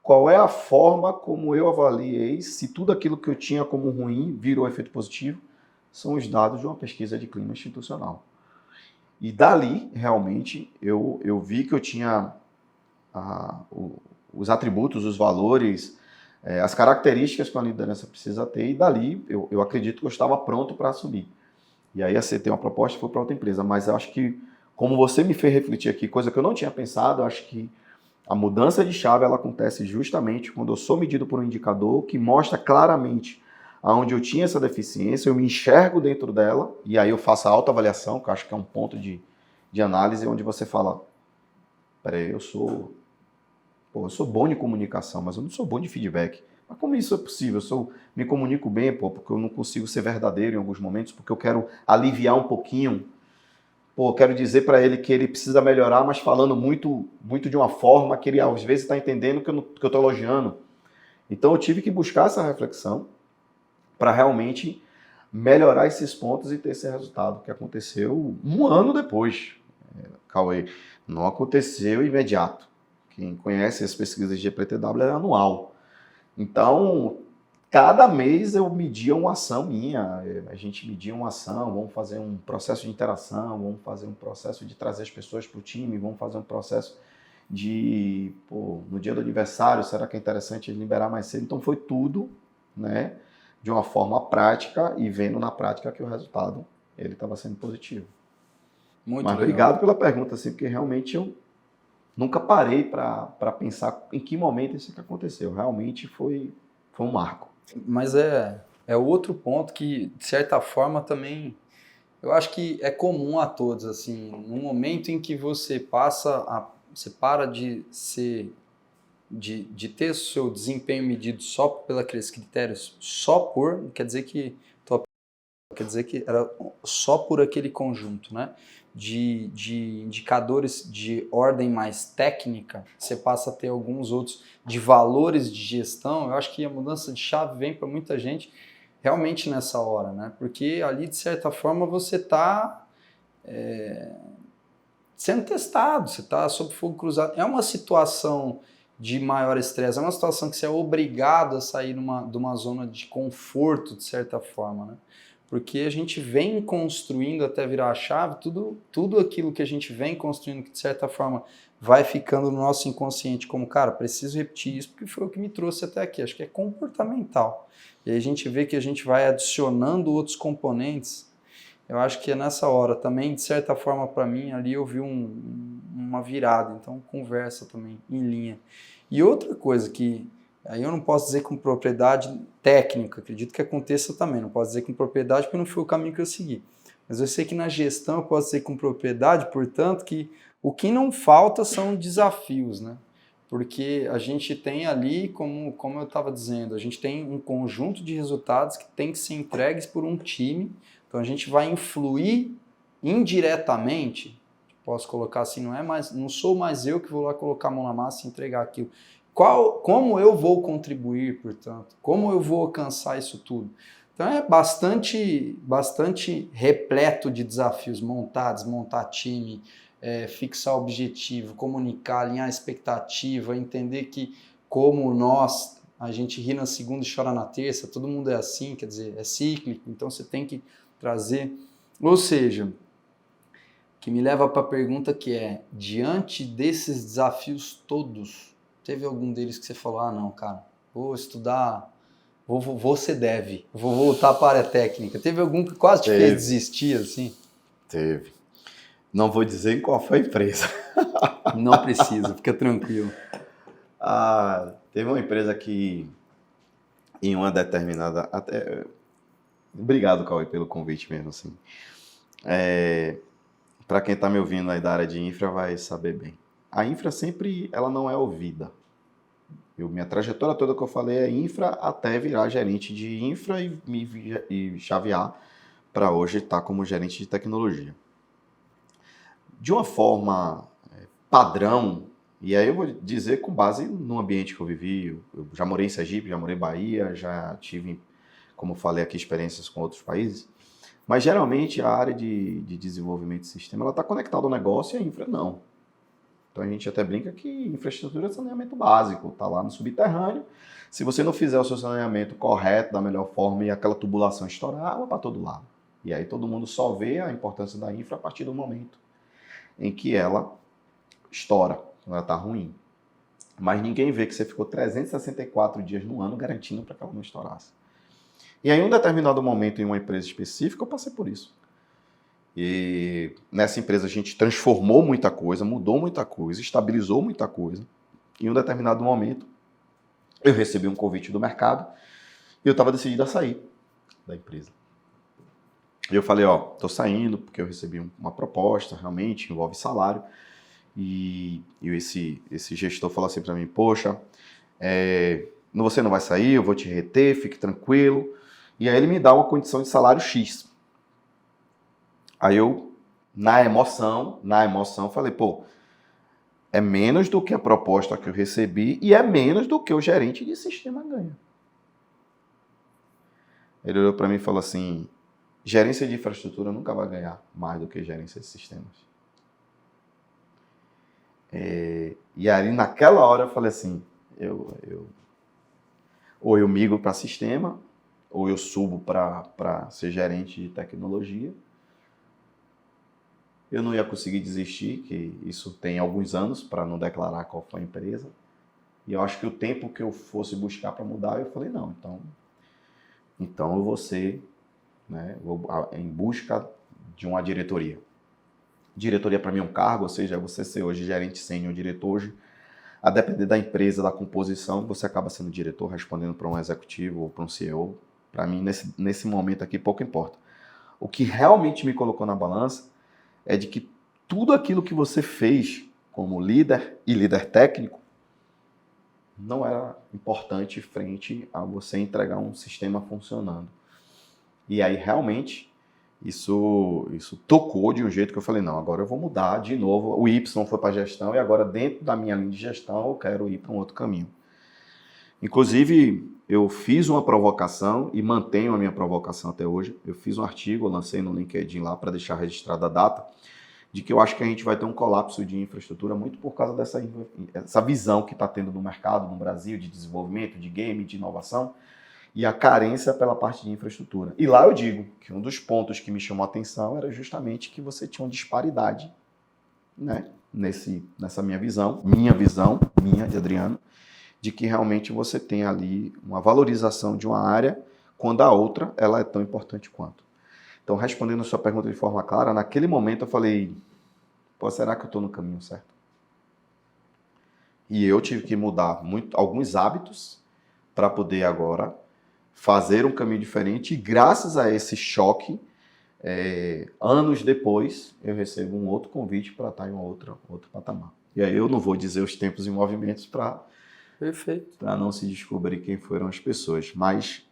qual é a forma como eu avaliei se tudo aquilo que eu tinha como ruim virou efeito positivo? São os dados de uma pesquisa de clima institucional. E dali, realmente, eu vi que eu tinha os atributos, os valores, as características que uma liderança precisa ter, e dali eu acredito que eu estava pronto para assumir. E aí aceitei uma proposta e fui para outra empresa. Mas eu acho que, como você me fez refletir aqui, coisa que eu não tinha pensado, eu acho que a mudança de chave ela acontece justamente quando eu sou medido por um indicador que mostra claramente aonde eu tinha essa deficiência, eu me enxergo dentro dela, e aí eu faço a autoavaliação, que eu acho que é um ponto de análise, onde você fala, peraí, eu sou bom de comunicação, mas eu não sou bom de feedback. Mas como isso é possível? Eu me comunico bem, porque eu não consigo ser verdadeiro em alguns momentos, porque eu quero aliviar um pouquinho. Eu quero dizer para ele que ele precisa melhorar, mas falando muito, muito de uma forma que ele às vezes está entendendo que eu estou elogiando. Então eu tive que buscar essa reflexão para realmente melhorar esses pontos e ter esse resultado que aconteceu um ano depois. Cauê, não aconteceu imediato. Quem conhece as pesquisas de GPTW é anual. Então, cada mês eu media uma ação minha, a gente media uma ação, vamos fazer um processo de interação, vamos fazer um processo de trazer as pessoas para o time, vamos fazer um processo de, no dia do aniversário, será que é interessante liberar mais cedo? Então foi tudo, né, de uma forma prática e vendo na prática que o resultado ele estava sendo positivo. Muito Mas legal. obrigado pela pergunta, assim, porque realmente eu nunca parei para pensar em que momento isso que aconteceu. Realmente foi um marco. Mas é outro ponto que, de certa forma, também eu acho que é comum a todos, assim, no momento em que você você para de ser, de ter o seu desempenho medido só pelos critérios, quer dizer que era só por aquele conjunto, né? De indicadores de ordem mais técnica, você passa a ter alguns outros de valores de gestão. Eu acho que a mudança de chave vem para muita gente realmente nessa hora, né? Porque ali, de certa forma, você está sendo testado, você está sob fogo cruzado. É uma situação de maior estresse, é uma situação que você é obrigado a sair de uma zona de conforto, de certa forma, né? Porque a gente vem construindo até virar a chave, tudo aquilo que a gente vem construindo, que de certa forma vai ficando no nosso inconsciente como, cara, preciso repetir isso porque foi o que me trouxe até aqui. Acho que é comportamental. E aí a gente vê que a gente vai adicionando outros componentes. Eu acho que é nessa hora também, de certa forma, para mim, ali eu vi uma virada. Então, conversa também, em linha. E outra coisa que, aí eu não posso dizer com propriedade técnica, acredito que aconteça também, não posso dizer com propriedade porque não foi o caminho que eu segui. Mas eu sei que na gestão eu posso dizer com propriedade, portanto, que o que não falta são desafios, né? Porque a gente tem ali, como eu estava dizendo, a gente tem um conjunto de resultados que tem que ser entregues por um time. Então a gente vai influir indiretamente, posso colocar assim, não sou mais eu que vou lá colocar a mão na massa e entregar aquilo. Como eu vou contribuir, portanto? Como eu vou alcançar isso tudo? Então é bastante repleto de desafios: montar, desmontar time, fixar objetivo, comunicar, alinhar expectativa, entender que como a gente ri na segunda e chora na terça, todo mundo é assim, quer dizer, é cíclico, então você tem que trazer. Ou seja, que me leva para a pergunta que é, diante desses desafios todos, teve algum deles que você falou, ah não, cara, vou estudar, vou ser dev, vou voltar para a área técnica? Teve algum que quase te fez desistir, assim? Teve. Não vou dizer em qual foi a empresa. Não precisa, fica tranquilo. Teve uma empresa que, em uma determinada... Obrigado, Cauê, pelo convite mesmo, assim. Para quem está me ouvindo aí da área de infra vai saber bem. A infra sempre, ela não é ouvida. Minha trajetória toda que eu falei é infra até virar gerente de infra e chavear para hoje estar como gerente de tecnologia. De uma forma padrão, e aí eu vou dizer com base no ambiente que eu vivi. Eu já morei em Sergipe, já morei em Bahia, já tive, como eu falei aqui, experiências com outros países. Mas geralmente a área de desenvolvimento de sistema está conectada ao negócio e a infra não. Então a gente até brinca que infraestrutura é saneamento básico, está lá no subterrâneo. Se você não fizer o seu saneamento correto, da melhor forma, e aquela tubulação estourar, água para todo lado. E aí todo mundo só vê a importância da infra a partir do momento em que ela estoura, quando ela está ruim. Mas ninguém vê que você ficou 364 dias no ano garantindo para que ela não estourasse. E aí, em um determinado momento, em uma empresa específica, eu passei por isso. E nessa empresa a gente transformou muita coisa, mudou muita coisa, estabilizou muita coisa. Em um determinado momento, eu recebi um convite do mercado e eu estava decidido a sair da empresa. E eu falei, tô saindo porque eu recebi uma proposta, realmente, envolve salário. E esse gestor falou assim para mim, poxa, você não vai sair, eu vou te reter, fique tranquilo. E aí ele me dá uma condição de salário X. Aí eu, na emoção, falei, é menos do que a proposta que eu recebi e é menos do que o gerente de sistema ganha. Ele olhou para mim e falou assim, gerência de infraestrutura nunca vai ganhar mais do que gerência de sistemas. E aí naquela hora eu falei assim, ou eu migro para sistema, ou eu subo para ser gerente de tecnologia. Eu não ia conseguir desistir, que isso tem alguns anos para não declarar qual foi a empresa. E eu acho que o tempo que eu fosse buscar para mudar, eu falei, não, então eu vou ser, né, em busca de uma diretoria. Diretoria para mim é um cargo, ou seja, você ser hoje gerente sênior, diretor hoje, a depender da empresa, da composição, você acaba sendo diretor, respondendo para um executivo ou para um CEO. Para mim, nesse momento aqui, pouco importa. O que realmente me colocou na balança é de que tudo aquilo que você fez como líder e líder técnico não era importante frente a você entregar um sistema funcionando. E aí, realmente, isso tocou de um jeito que eu falei, não, agora eu vou mudar de novo. O Y foi para gestão e agora dentro da minha linha de gestão eu quero ir para um outro caminho. Inclusive, eu fiz uma provocação e mantenho a minha provocação até hoje. Eu fiz um artigo, eu lancei no LinkedIn lá para deixar registrada a data, de que eu acho que a gente vai ter um colapso de infraestrutura muito por causa dessa visão que está tendo no mercado, no Brasil, de desenvolvimento, de game, de inovação, e a carência pela parte de infraestrutura. E lá eu digo que um dos pontos que me chamou a atenção era justamente que você tinha uma disparidade, né, nessa minha visão, minha de Adriano, de que realmente você tem ali uma valorização de uma área quando a outra ela é tão importante quanto. Então, respondendo a sua pergunta de forma clara, naquele momento eu falei, pô, será que eu estou no caminho certo? E eu tive que mudar alguns hábitos para poder agora fazer um caminho diferente, e graças a esse choque, anos depois, eu recebo um outro convite para estar em outro patamar. E aí eu não vou dizer os tempos e movimentos para não se descobrir quem foram as pessoas, mas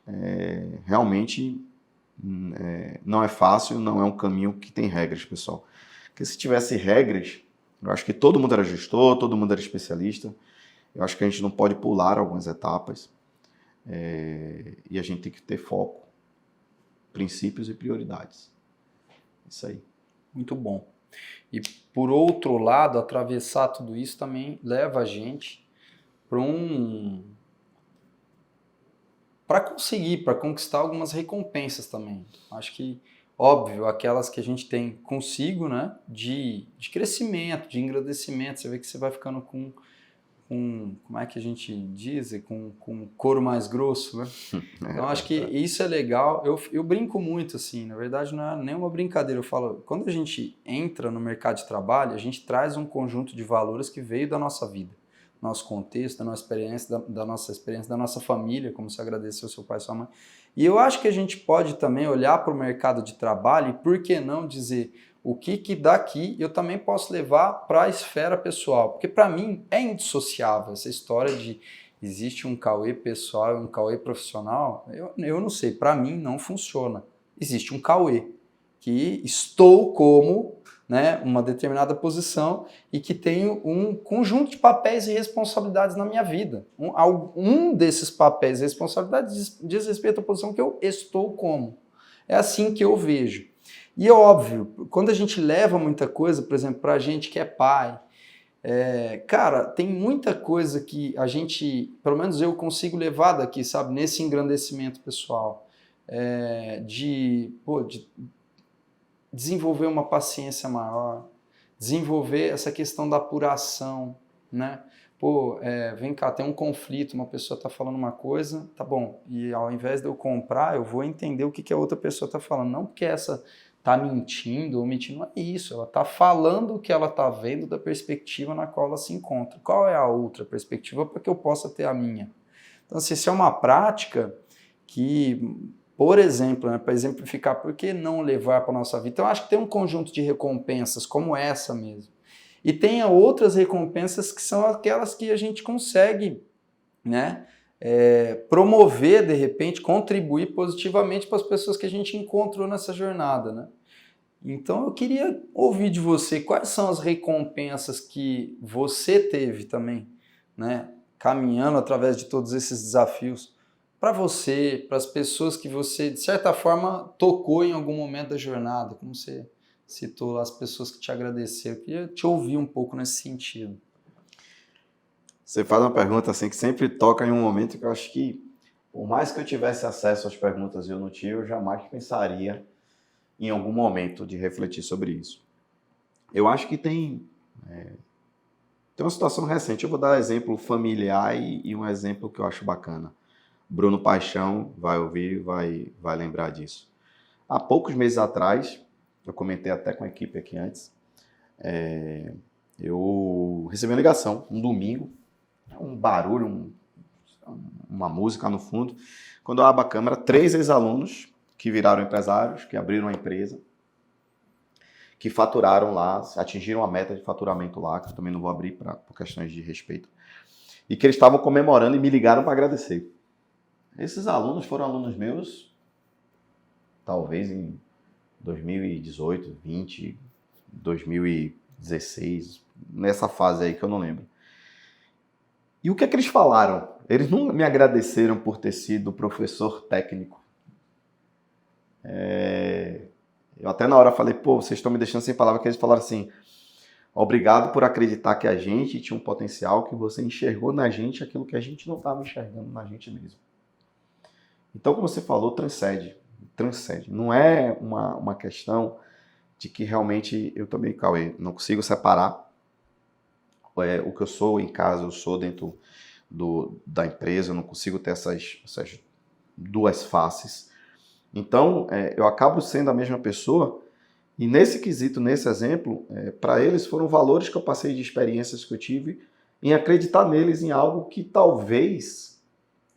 realmente não é fácil, não é um caminho que tem regras, pessoal. Porque se tivesse regras, eu acho que todo mundo era gestor, todo mundo era especialista, eu acho que a gente não pode pular algumas etapas, e a gente tem que ter foco, princípios e prioridades. Isso aí. Muito bom. E por outro lado, atravessar tudo isso também leva a gente para conquistar algumas recompensas também. Acho que, óbvio, aquelas que a gente tem consigo, né, de crescimento, de engrandecimento. Você vê que você vai ficando com como é que a gente diz? Com couro mais grosso, né? Então, acho que isso é legal. Eu brinco muito, assim, na verdade não é nenhuma brincadeira. Eu falo, quando a gente entra no mercado de trabalho, a gente traz um conjunto de valores que veio da nossa vida, nosso contexto, da nossa experiência, da nossa família, como você agradeceu seu pai e sua mãe. E eu acho que a gente pode também olhar para o mercado de trabalho e, por que não, dizer o que daqui eu também posso levar para a esfera pessoal. Porque para mim é indissociável essa história de existe um Cauê pessoal e um Cauê profissional. Eu não sei, para mim não funciona. Existe um Cauê que estou como, né, uma determinada posição e que tenho um conjunto de papéis e responsabilidades na minha vida. Um desses papéis e responsabilidades diz respeito à posição que eu estou como. É assim que eu vejo. E é óbvio, quando a gente leva muita coisa, por exemplo, para a gente que é pai, cara, tem muita coisa que a gente, pelo menos eu consigo levar daqui, sabe, nesse engrandecimento pessoal, de desenvolver uma paciência maior, desenvolver essa questão da apuração, né? Vem cá, tem um conflito, uma pessoa está falando uma coisa, tá bom, e ao invés de eu comprar, eu vou entender o que a outra pessoa está falando, não porque essa está mentindo ou omitindo, não é isso, ela está falando o que ela está vendo da perspectiva na qual ela se encontra. Qual é a outra perspectiva para que eu possa ter a minha? Então, assim, isso é uma prática que, por exemplo, né, para exemplificar, por que não levar para a nossa vida? Então, eu acho que tem um conjunto de recompensas como essa mesmo. E tem outras recompensas que são aquelas que a gente consegue, né, promover, de repente, contribuir positivamente para as pessoas que a gente encontrou nessa jornada, né? Então eu queria ouvir de você quais são as recompensas que você teve também, né, caminhando através de todos esses desafios, para você, para as pessoas que você, de certa forma, tocou em algum momento da jornada, como você citou lá, as pessoas que te agradeceram. Eu queria te ouvir um pouco nesse sentido. Você faz uma pergunta assim que sempre toca em um momento que eu acho que, por mais que eu tivesse acesso às perguntas e eu não tinha, eu jamais pensaria em algum momento de refletir sobre isso. Eu acho que tem uma situação recente, eu vou dar um exemplo familiar e um exemplo que eu acho bacana. Bruno Paixão vai ouvir, vai lembrar disso. Há poucos meses atrás, eu comentei até com a equipe aqui antes, eu recebi uma ligação, um domingo, um barulho, uma música no fundo. Quando eu abro a câmera, 3 ex-alunos que viraram empresários, que abriram uma empresa, que faturaram lá, atingiram a meta de faturamento lá, que eu também não vou abrir por questões de respeito, e que eles estavam comemorando e me ligaram para agradecer. Esses alunos foram alunos meus, talvez em 2018, 20, 2016, nessa fase aí que eu não lembro. E o que é que eles falaram? Eles não me agradeceram por ter sido professor técnico. Eu até na hora falei, pô, vocês estão me deixando sem palavras, que eles falaram assim, obrigado por acreditar que a gente tinha um potencial, que você enxergou na gente aquilo que a gente não estava enxergando na gente mesmo. Então, como você falou, transcende. Não é uma questão de que realmente eu também, Cauê, não consigo separar o que eu sou em casa, eu sou dentro da empresa, eu não consigo ter essas duas faces. Então, eu acabo sendo a mesma pessoa e nesse quesito, nesse exemplo, para eles foram valores que eu passei de experiências que eu tive em acreditar neles em algo que talvez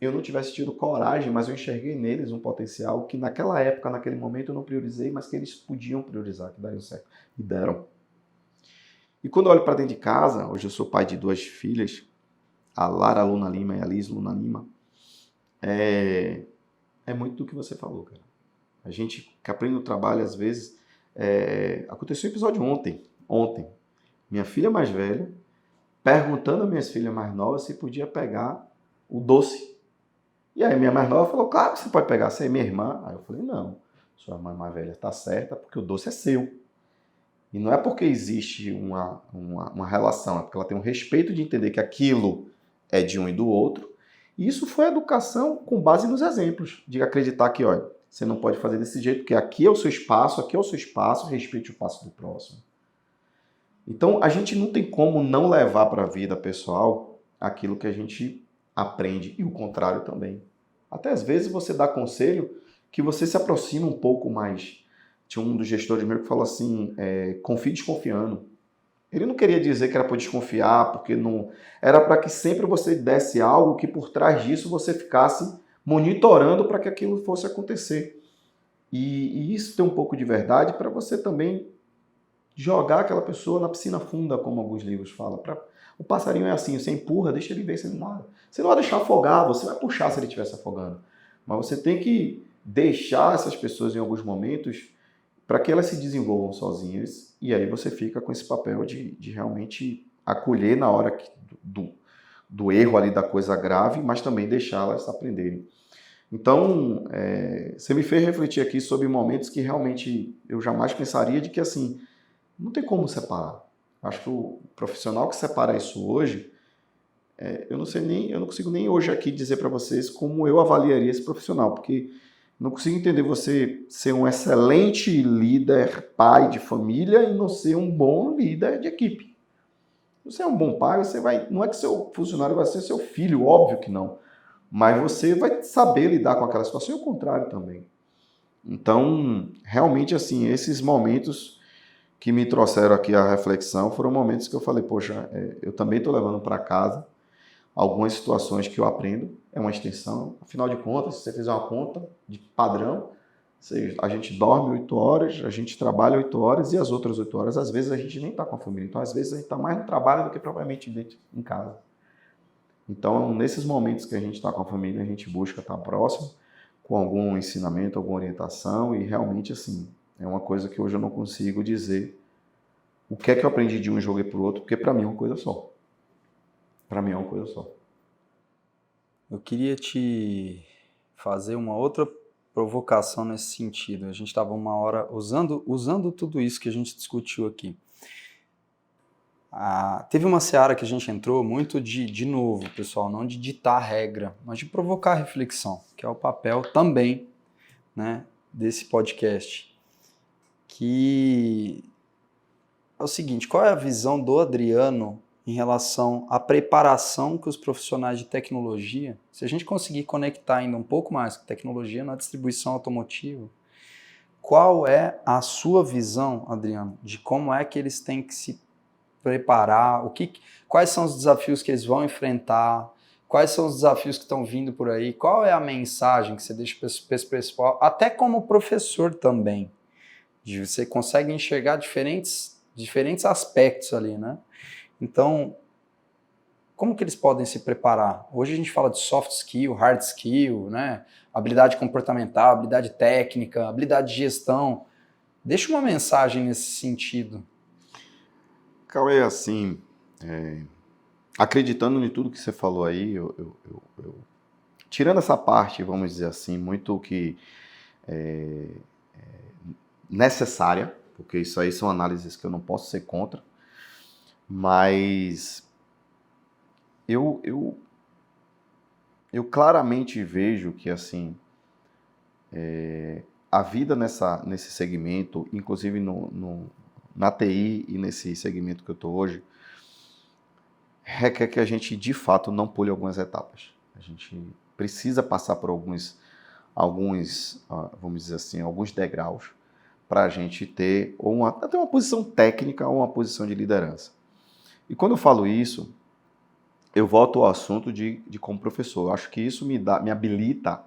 eu não tivesse tido coragem, mas eu enxerguei neles um potencial que naquela época, naquele momento eu não priorizei, mas que eles podiam priorizar, que dariam certo. E deram. E quando eu olho para dentro de casa, hoje eu sou pai de 2 filhas, a Lara Luna Lima e a Liz Luna Lima, é muito do que você falou, cara. A gente que aprende no trabalho, às vezes, aconteceu um episódio ontem, minha filha mais velha, perguntando às minhas filhas mais novas se podia pegar o doce. E aí minha mais nova falou, claro que você pode pegar, você é minha irmã. Aí eu falei, não, sua irmã mais velha está certa porque o doce é seu. E não é porque existe uma relação, é porque ela tem um respeito de entender que aquilo é de um e do outro. E isso foi educação com base nos exemplos, de acreditar que, olha, você não pode fazer desse jeito, porque aqui é o seu espaço, respeite o espaço do próximo. Então, a gente não tem como não levar para a vida pessoal aquilo que a gente aprende, e o contrário também. Até às vezes você dá conselho que você se aproxima um pouco mais. Tinha um dos gestores meu que falou assim, confie desconfiando. Ele não queria dizer que era para desconfiar, porque não era para que sempre você desse algo que por trás disso você ficasse monitorando para que aquilo fosse acontecer. E isso tem um pouco de verdade para você também jogar aquela pessoa na piscina funda, como alguns livros falam. O passarinho é assim, você empurra, deixa ele ver se ele nada. Você não vai deixar afogar, você vai puxar se ele estiver se afogando. Mas você tem que deixar essas pessoas em alguns momentos para que elas se desenvolvam sozinhas, e aí você fica com esse papel de realmente acolher na hora do erro ali, da coisa grave, mas também deixá-las aprenderem. Então, você me fez refletir aqui sobre momentos que realmente eu jamais pensaria de que, assim, não tem como separar. Acho que o profissional que separa isso hoje, eu não consigo nem hoje aqui dizer para vocês como eu avaliaria esse profissional, porque não consigo entender você ser um excelente líder, pai de família e não ser um bom líder de equipe. Você é um bom pai, não é que seu funcionário vai ser seu filho, óbvio que não, mas você vai saber lidar com aquela situação e o contrário também. Então, realmente, assim, esses momentos que me trouxeram aqui a reflexão foram momentos que eu falei, poxa, eu também estou levando para casa algumas situações que eu aprendo, é uma extensão. Afinal de contas, se você fizer uma conta de padrão, a gente dorme 8 horas, a gente trabalha 8 horas e as outras 8 horas, às vezes, a gente nem está com a família. Então, às vezes, a gente está mais no trabalho do que propriamente dentro em casa. Então, nesses momentos que a gente está com a família, a gente busca estar próximo, com algum ensinamento, alguma orientação, e realmente, assim, é uma coisa que hoje eu não consigo dizer o que é que eu aprendi de um e joguei para o outro, porque para mim é uma coisa só. Para mim é uma coisa só. Eu queria te fazer uma outra provocação nesse sentido. A gente estava uma hora usando tudo isso que a gente discutiu aqui. Teve uma seara que a gente entrou muito de novo, pessoal, não de ditar regra, mas de provocar reflexão, que é o papel também, né, desse podcast. Que é o seguinte, qual é a visão do Adriano em relação à preparação que os profissionais de tecnologia, se a gente conseguir conectar ainda um pouco mais com tecnologia na distribuição automotiva, qual é a sua visão, Adriano, de como é que eles têm que se preparar, quais são os desafios que eles vão enfrentar, quais são os desafios que estão vindo por aí, qual é a mensagem que você deixa para esse pessoal, até como professor também, você consegue enxergar diferentes aspectos ali, né? Então, como que eles podem se preparar? Hoje a gente fala de soft skill, hard skill, né? Habilidade comportamental, habilidade técnica, habilidade de gestão. Deixa uma mensagem nesse sentido. Cauê, assim, acreditando em tudo que você falou aí, tirando essa parte, vamos dizer assim, muito que necessária, porque isso aí são análises que eu não posso ser contra, mas eu claramente vejo que, assim, a vida nesse segmento, inclusive na TI e nesse segmento que eu estou hoje, requer que a gente, de fato, não pule algumas etapas. A gente precisa passar por alguns vamos dizer assim, alguns degraus para a gente ter até uma posição técnica ou uma posição de liderança. E quando eu falo isso, eu volto ao assunto de como professor. Eu acho que isso me habilita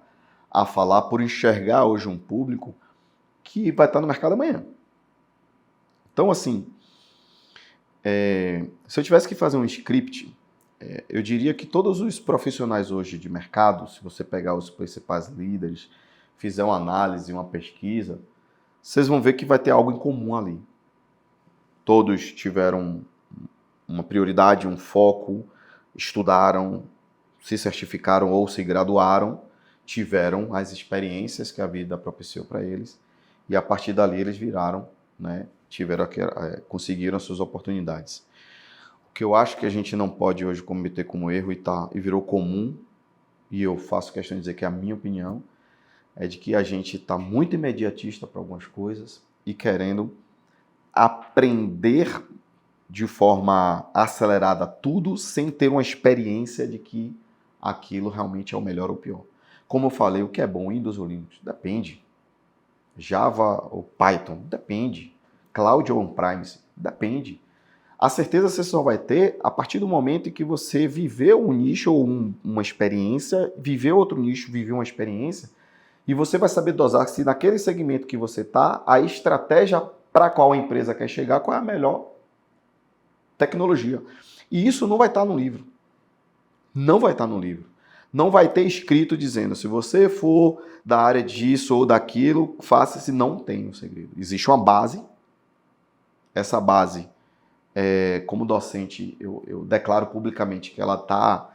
a falar por enxergar hoje um público que vai estar no mercado amanhã. Então, assim, se eu tivesse que fazer um script, eu diria que todos os profissionais hoje de mercado, se você pegar os principais líderes, fizer uma análise, uma pesquisa, vocês vão ver que vai ter algo em comum ali. Todos tiveram uma prioridade, um foco, estudaram, se certificaram ou se graduaram, tiveram as experiências que a vida propiciou para eles e a partir dali eles viraram, né, conseguiram as suas oportunidades. O que eu acho que a gente não pode hoje cometer como erro e virou comum, e eu faço questão de dizer que é a minha opinião, é de que a gente está muito imediatista para algumas coisas e querendo aprender de forma acelerada tudo sem ter uma experiência de que aquilo realmente é o melhor ou pior. Como eu falei, o que é bom, Windows ou Linux? Depende. Java ou Python? Depende. Cloud ou on-premise? Depende. A certeza você só vai ter a partir do momento em que você viveu um nicho ou uma experiência, viveu outro nicho, viveu uma experiência, e você vai saber dosar se naquele segmento que você está, a estratégia para qual a empresa quer chegar, qual é a melhor tecnologia. E isso não vai estar no livro. Não vai estar no livro. Não vai ter escrito dizendo, se você for da área disso ou daquilo, faça-se. Não tem um segredo. Existe uma base. Essa base, como docente, eu declaro publicamente que ela está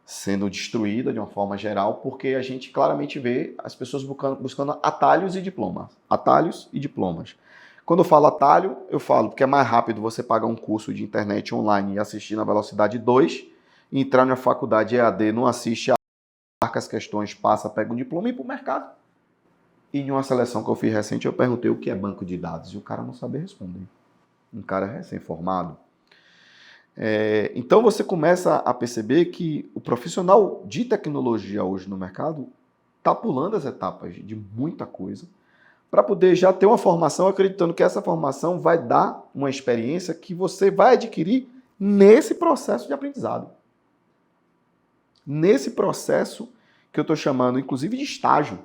sendo destruída de uma forma geral, porque a gente claramente vê as pessoas buscando atalhos e diplomas. Atalhos e diplomas. Quando eu falo atalho, eu falo porque é mais rápido você pagar um curso de internet online e assistir na velocidade 2, e entrar na faculdade EAD, não assiste, marca as questões, passa, pega um diploma e ir para o mercado. E em uma seleção que eu fiz recente, eu perguntei o que é banco de dados, e o cara não sabia responder. Um cara recém-formado. Então você começa a perceber que o profissional de tecnologia hoje no mercado está pulando as etapas de muita coisa, para poder já ter uma formação, acreditando que essa formação vai dar uma experiência que você vai adquirir nesse processo de aprendizado. Nesse processo que eu estou chamando, inclusive, de estágio.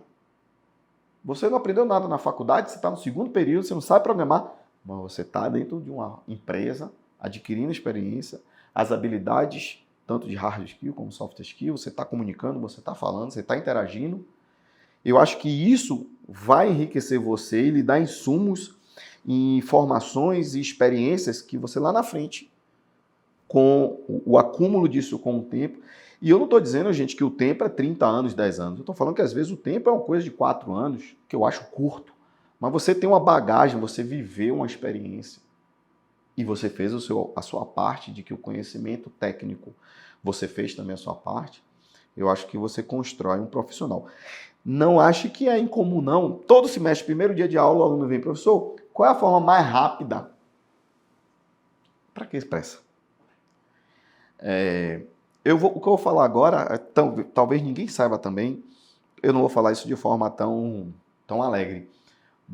Você não aprendeu nada na faculdade, você está no segundo período, você não sabe programar, mas você está dentro de uma empresa, adquirindo experiência, as habilidades, tanto de hard skill como soft skill, você está comunicando, você está falando, você está interagindo. Eu acho que isso vai enriquecer você e lhe dar insumos, informações e experiências que você lá na frente, com o acúmulo disso com o tempo. E eu não estou dizendo, gente, que o tempo é 30 anos, 10 anos. Eu estou falando que às vezes o tempo é uma coisa de 4 anos, que eu acho curto. Mas você tem uma bagagem, você viveu uma experiência. E você fez a sua parte de que o conhecimento técnico, você fez também a sua parte. Eu acho que você constrói um profissional. Não ache que é incomum, não. Todo semestre, primeiro dia de aula, o aluno vem, professor, qual é a forma mais rápida? Para que pressa? O que eu vou falar agora, talvez ninguém saiba também, eu não vou falar isso de forma tão alegre,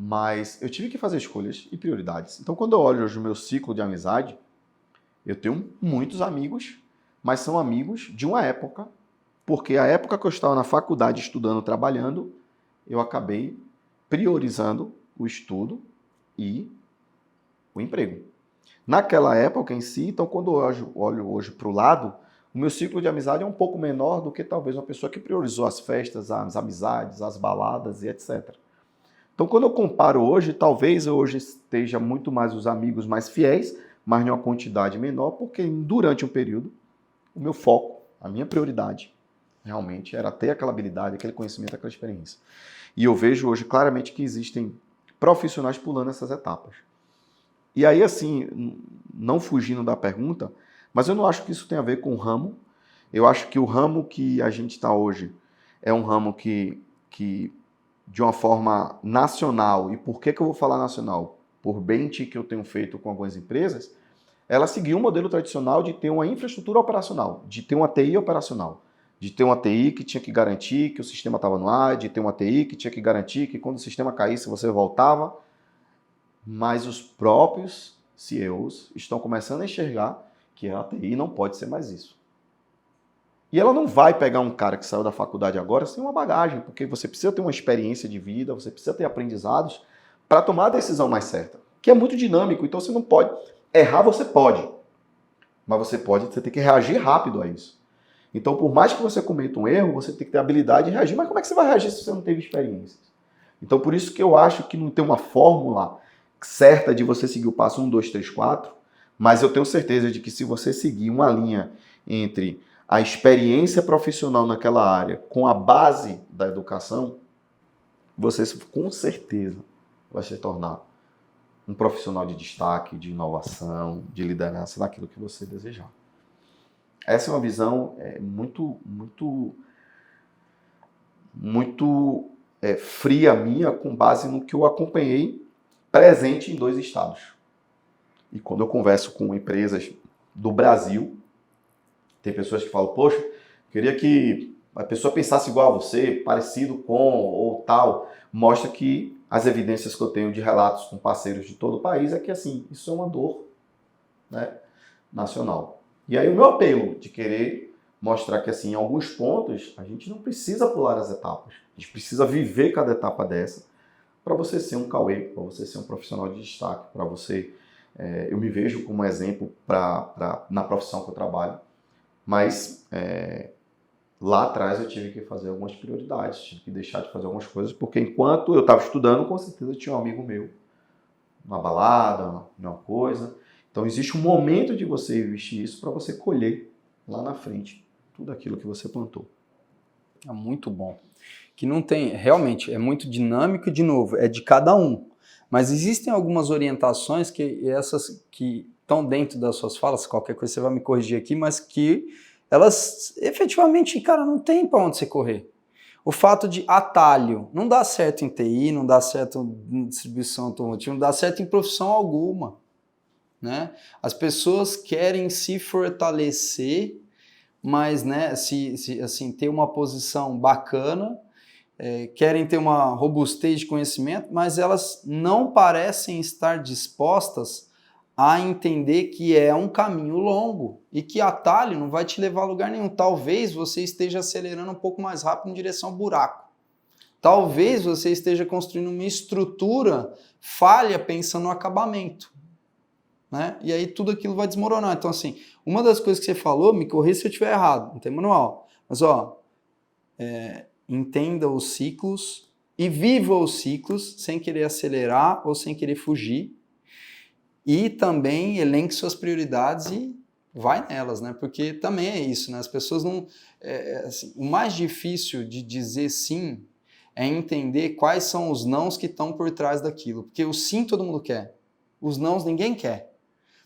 Mas eu tive que fazer escolhas e prioridades. Então, quando eu olho hoje o meu ciclo de amizade, eu tenho muitos amigos, mas são amigos de uma época, porque a época que eu estava na faculdade estudando, trabalhando, eu acabei priorizando o estudo e o emprego. Naquela época em si, então quando eu olho hoje para o lado, o meu ciclo de amizade é um pouco menor do que talvez uma pessoa que priorizou as festas, as amizades, as baladas e etc. Então quando eu comparo hoje, talvez eu hoje esteja muito mais os amigos mais fiéis, mas em uma quantidade menor, porque durante um período, o meu foco, a minha prioridade, realmente era ter aquela habilidade, aquele conhecimento, aquela experiência. E eu vejo hoje claramente que existem profissionais pulando essas etapas. E aí, assim, não fugindo da pergunta, mas eu não acho que isso tem a ver com o ramo. Eu acho que o ramo que a gente está hoje é um ramo que, de uma forma nacional, e por que eu vou falar nacional? Por bench que eu tenho feito com algumas empresas, ela seguiu um modelo tradicional de ter uma infraestrutura operacional, de ter uma TI operacional, de ter uma TI que tinha que garantir que o sistema estava no ar, de ter uma TI que tinha que garantir que quando o sistema caísse você voltava. Mas os próprios CEOs estão começando a enxergar que a TI não pode ser mais isso. E ela não vai pegar um cara que saiu da faculdade agora sem uma bagagem, porque você precisa ter uma experiência de vida, você precisa ter aprendizados para tomar a decisão mais certa, que é muito dinâmico, então você não pode. Errar você pode, mas você tem que reagir rápido a isso. Então, por mais que você cometa um erro, você tem que ter a habilidade de reagir, mas como é que você vai reagir se você não teve experiências? Então, por isso que eu acho que não tem uma fórmula certa de você seguir o passo 1, 2, 3, 4, mas eu tenho certeza de que se você seguir uma linha entre a experiência profissional naquela área com a base da educação, você com certeza vai se tornar um profissional de destaque, de inovação, de liderança, naquilo que você desejar. Essa é uma visão muito fria minha, com base no que eu acompanhei presente em 2 estados. E quando eu converso com empresas do Brasil, tem pessoas que falam, poxa, queria que a pessoa pensasse igual a você, parecido com ou tal. Mostra que as evidências que eu tenho de relatos com parceiros de todo o país é que, assim, isso é uma dor, né, nacional. E aí o meu apelo de querer mostrar que, assim, em alguns pontos, a gente não precisa pular as etapas. A gente precisa viver cada etapa dessa para você ser um Cauê, para você ser um profissional de destaque, para você... eu me vejo como exemplo na profissão que eu trabalho, mas lá atrás eu tive que fazer algumas prioridades, tive que deixar de fazer algumas coisas, porque enquanto eu estava estudando, com certeza tinha um amigo meu, uma balada, uma coisa. Então existe um momento de você investir isso para você colher lá na frente tudo aquilo que você plantou. É muito bom. Que não tem, realmente, é muito dinâmico, de novo, é de cada um. Mas existem algumas orientações que essas que estão dentro das suas falas, qualquer coisa você vai me corrigir aqui, mas que elas efetivamente, cara, não tem para onde você correr. O fato de atalho não dá certo em TI, não dá certo em distribuição automotiva, não dá certo em profissão alguma, né? As pessoas querem se fortalecer, mas, né, assim, ter uma posição bacana, querem ter uma robustez de conhecimento, mas elas não parecem estar dispostas a entender que é um caminho longo e que atalho não vai te levar a lugar nenhum. Talvez você esteja acelerando um pouco mais rápido em direção ao buraco. Talvez você esteja construindo uma estrutura falha pensando no acabamento, né? E aí tudo aquilo vai desmoronar. Então, assim, uma das coisas que você falou, me corrija se eu estiver errado, não tem manual, mas entenda os ciclos e viva os ciclos sem querer acelerar ou sem querer fugir. E também elenque suas prioridades e vai nelas, né? Porque também é isso, né? As pessoas não... assim, o mais difícil de dizer sim é entender quais são os nãos que estão por trás daquilo. Porque o sim todo mundo quer. Os nãos ninguém quer.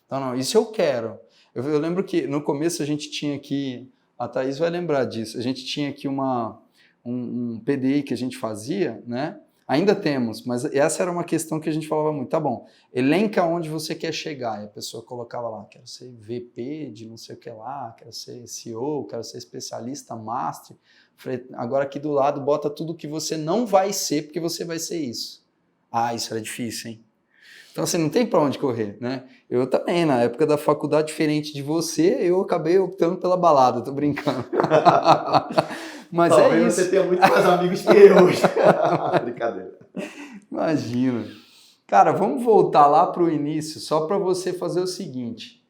Então, não, isso eu quero. Eu lembro que no começo a gente tinha aqui... A Thaís vai lembrar disso. A gente tinha aqui um PDI que a gente fazia, né? Ainda temos, mas essa era uma questão que a gente falava muito. Tá bom, elenca onde você quer chegar. E a pessoa colocava lá, quero ser VP de não sei o que lá, quero ser CEO, quero ser especialista, master. Falei, agora aqui do lado, bota tudo que você não vai ser, porque você vai ser isso. Ah, isso era difícil, hein? Então, assim, não tem para onde correr, né? Eu também, na época da faculdade, diferente de você, eu acabei optando pela balada, tô brincando. Mas é Talvez você isso. tenha muito mais amigos que eu hoje. Brincadeira. Imagina. Cara, vamos voltar lá para o início, só para você fazer o seguinte: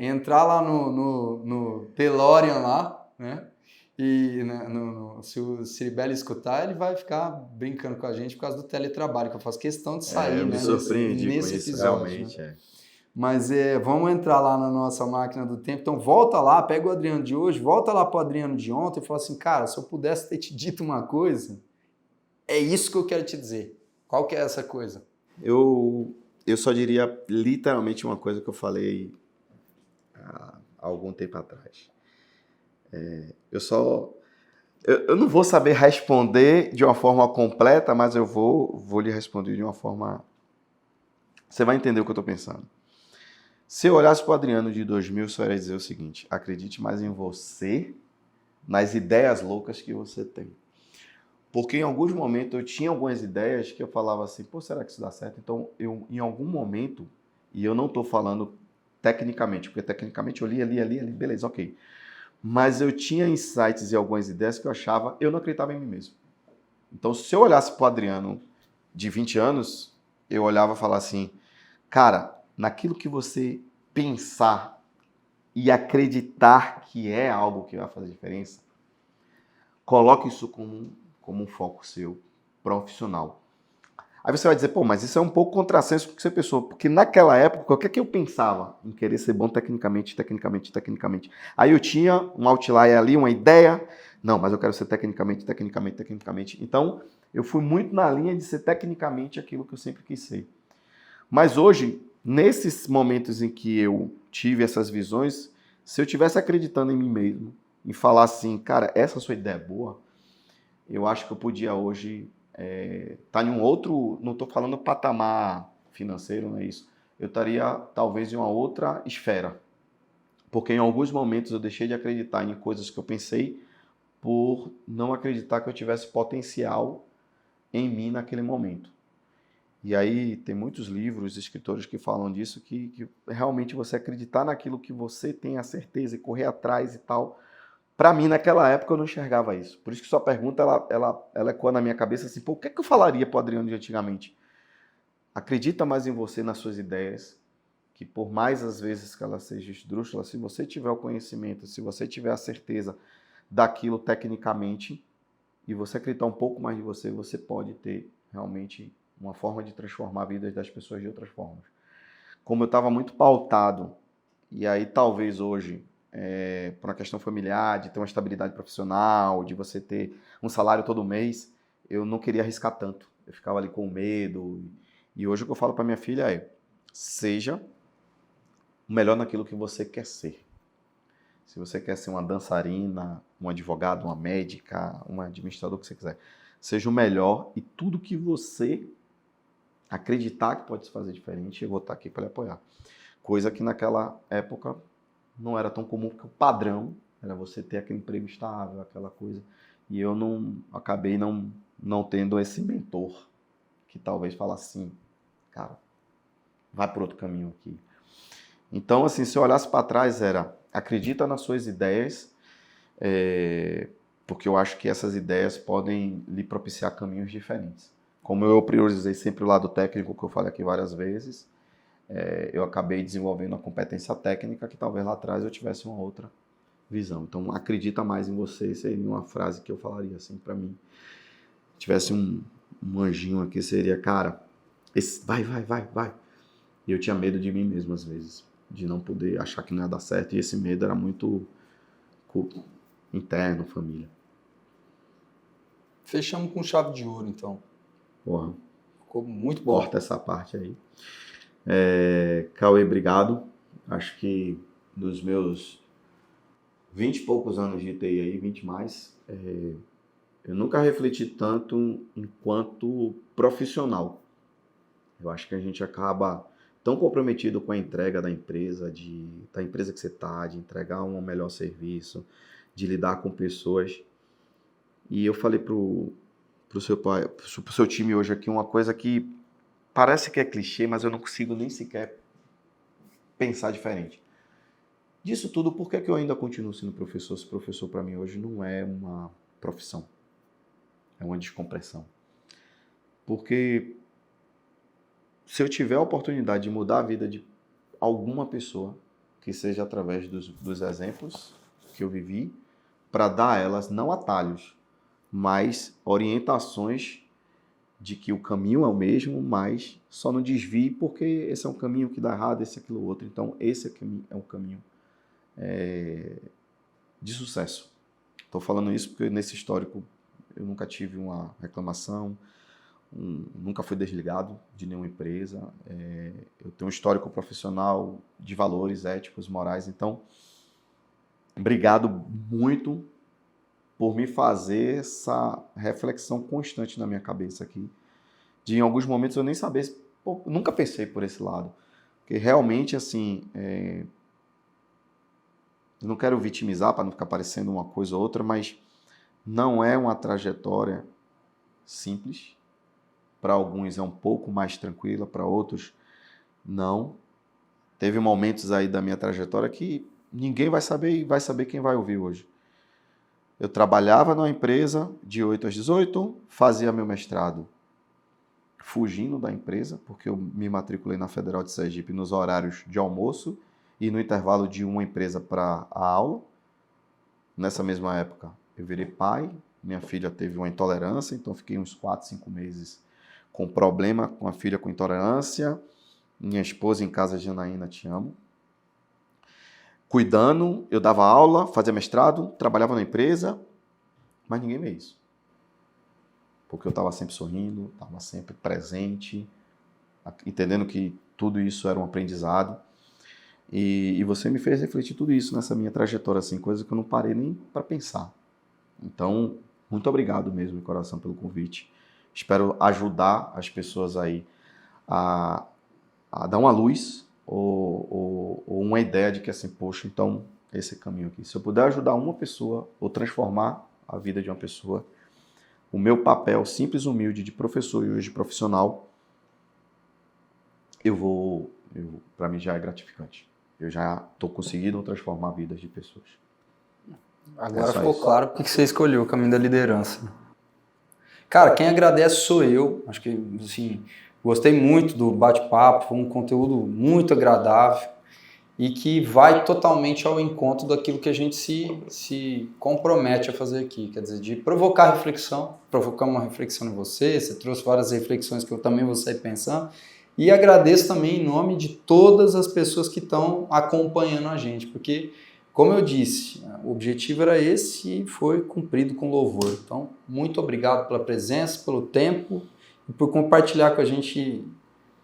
entrar lá no DeLorean lá, né? E né, se o Ciribelli escutar, ele vai ficar brincando com a gente por causa do teletrabalho, que eu faço questão de sair, Eu me né, surpreendi com nesse isso, episódio. Né? realmente. Mas vamos entrar lá na nossa máquina do tempo. Então volta lá, pega o Adriano de hoje, volta lá para o Adriano de ontem e fala assim, cara, se eu pudesse ter te dito uma coisa, é isso que eu quero te dizer. Qual que é essa coisa? Eu só diria literalmente uma coisa que eu falei há algum tempo atrás. Eu não vou saber responder de uma forma completa, mas eu vou lhe responder de uma forma... Você vai entender o que eu estou pensando. Se eu olhasse para o Adriano de 2000, só ia dizer o seguinte: acredite mais em você, nas ideias loucas que você tem. Porque em alguns momentos eu tinha algumas ideias que eu falava assim, pô, será que isso dá certo? Então, eu em algum momento, e eu não estou falando tecnicamente, porque tecnicamente eu li, beleza, ok. Mas eu tinha insights e algumas ideias que eu achava, eu não acreditava em mim mesmo. Então, se eu olhasse para o Adriano de 20 anos, eu olhava e falava assim, cara, naquilo que você pensar e acreditar que é algo que vai fazer diferença, coloque isso como um foco seu profissional. Aí você vai dizer, pô, mas isso é um pouco contrassenso com o que você pensou, porque naquela época, o que é que eu pensava? Em querer ser bom tecnicamente. Aí eu tinha um outlier ali, uma ideia, não, mas eu quero ser tecnicamente. Então, eu fui muito na linha de ser tecnicamente aquilo que eu sempre quis ser. Mas hoje, nesses momentos em que eu tive essas visões, se eu tivesse acreditando em mim mesmo, e falar assim, cara, essa sua ideia é boa, eu acho que eu podia hoje estar em um outro, não estou falando patamar financeiro, não é isso. Eu estaria talvez em uma outra esfera. Porque em alguns momentos eu deixei de acreditar em coisas que eu pensei por não acreditar que eu tivesse potencial em mim naquele momento. E aí tem muitos livros, escritores que falam disso, que realmente você acreditar naquilo que você tem a certeza e correr atrás e tal. Para mim, naquela época, eu não enxergava isso. Por isso que sua pergunta, ela ecoa na minha cabeça assim, pô, o que é que eu falaria para o Adriano de antigamente? Acredita mais em você, nas suas ideias, que por mais às vezes que ela seja esdrúxula, se você tiver o conhecimento, se você tiver a certeza daquilo tecnicamente, e você acreditar um pouco mais de você, você pode ter realmente uma forma de transformar a vida das pessoas de outras formas. Como eu estava muito pautado, e aí talvez hoje, por uma questão familiar, de ter uma estabilidade profissional, de você ter um salário todo mês, eu não queria arriscar tanto. Eu ficava ali com medo. E hoje o que eu falo para minha filha é, seja o melhor naquilo que você quer ser. Se você quer ser uma dançarina, um advogado, uma médica, um administrador, o que você quiser, seja o melhor e tudo que você acreditar que pode se fazer diferente, eu vou estar aqui para lhe apoiar. Coisa que naquela época não era tão comum, porque o padrão era você ter aquele emprego estável, aquela coisa. E eu acabei não tendo esse mentor que talvez falasse assim, cara, vai por outro caminho aqui. Então, assim, se eu olhasse para trás, acredita nas suas ideias, porque eu acho que essas ideias podem lhe propiciar caminhos diferentes. Como eu priorizei sempre o lado técnico, que eu falei aqui várias vezes, eu acabei desenvolvendo uma competência técnica que talvez lá atrás eu tivesse uma outra visão. Então, acredita mais em você, seria uma frase que eu falaria assim para mim. Se tivesse um anjinho aqui, seria, cara, vai. E eu tinha medo de mim mesmo às vezes, de não poder achar que não ia dar certo, e esse medo era muito interno, família. Fechamos com chave de ouro, então. Porra, ficou muito bom. Corta essa parte aí. Cauê, obrigado. Acho que nos meus 20 e poucos anos de TI aí, 20 mais, eu nunca refleti tanto enquanto profissional. Eu acho que a gente acaba tão comprometido com a entrega da empresa que você está, de entregar um melhor serviço, de lidar com pessoas. E eu falei pro seu time hoje aqui uma coisa que parece que é clichê, mas eu não consigo nem sequer pensar diferente. Disso tudo, por que eu ainda continuo sendo professor? Se professor para mim hoje não é uma profissão, é uma descompressão. Porque se eu tiver a oportunidade de mudar a vida de alguma pessoa, que seja através dos exemplos que eu vivi, para dar a elas não atalhos, mas orientações de que o caminho é o mesmo, mas só não desvie porque esse é um caminho que dá errado, esse é aquilo outro. Então, esse aqui é um caminho de sucesso. Estou falando isso porque nesse histórico eu nunca tive uma reclamação, nunca fui desligado de nenhuma empresa. Eu tenho um histórico profissional de valores éticos, morais. Então, obrigado muito por me fazer essa reflexão constante na minha cabeça aqui. De em alguns momentos eu nem saber, nunca pensei por esse lado. Porque realmente, assim, eu não quero vitimizar para não ficar parecendo uma coisa ou outra, mas não é uma trajetória simples. Para alguns é um pouco mais tranquila, para outros não. Teve momentos aí da minha trajetória que ninguém vai saber e vai saber quem vai ouvir hoje. Eu trabalhava numa empresa de 8 às 18, fazia meu mestrado fugindo da empresa, porque eu me matriculei na Federal de Sergipe nos horários de almoço e no intervalo de uma empresa para a aula. Nessa mesma época, eu virei pai, minha filha teve uma intolerância, então fiquei uns 4, 5 meses com problema com a filha com intolerância. Minha esposa em casa, Janaína, te amo. Cuidando, eu dava aula, fazia mestrado, trabalhava na empresa, mas ninguém vê isso. Porque eu estava sempre sorrindo, estava sempre presente, entendendo que tudo isso era um aprendizado. E você me fez refletir tudo isso nessa minha trajetória, assim, coisa que eu não parei nem para pensar. Então, muito obrigado mesmo, de coração, pelo convite. Espero ajudar as pessoas aí a dar uma luz ou uma ideia de que, assim, poxa, então, esse caminho aqui. Se eu puder ajudar uma pessoa ou transformar a vida de uma pessoa, o meu papel simples, humilde, de professor e hoje de profissional, para mim já é gratificante. Eu já estou conseguindo transformar vidas de pessoas. Agora ficou claro porque você escolheu o caminho da liderança. Cara, quem agradece sou eu. Acho que, assim, gostei muito do bate-papo, foi um conteúdo muito agradável e que vai totalmente ao encontro daquilo que a gente se compromete a fazer aqui. Quer dizer, de provocar reflexão, provocar uma reflexão em você trouxe várias reflexões que eu também vou sair pensando. E agradeço também em nome de todas as pessoas que estão acompanhando a gente, porque, como eu disse, o objetivo era esse e foi cumprido com louvor. Então, muito obrigado pela presença, pelo tempo e por compartilhar com a gente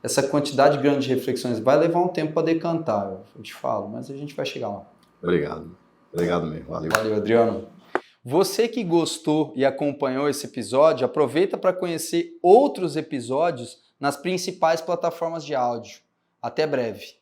essa quantidade grande de reflexões. Vai levar um tempo para decantar, eu te falo, mas a gente vai chegar lá. Obrigado. Obrigado mesmo. Valeu. Valeu, Adriano. Você que gostou e acompanhou esse episódio, aproveita para conhecer outros episódios nas principais plataformas de áudio. Até breve.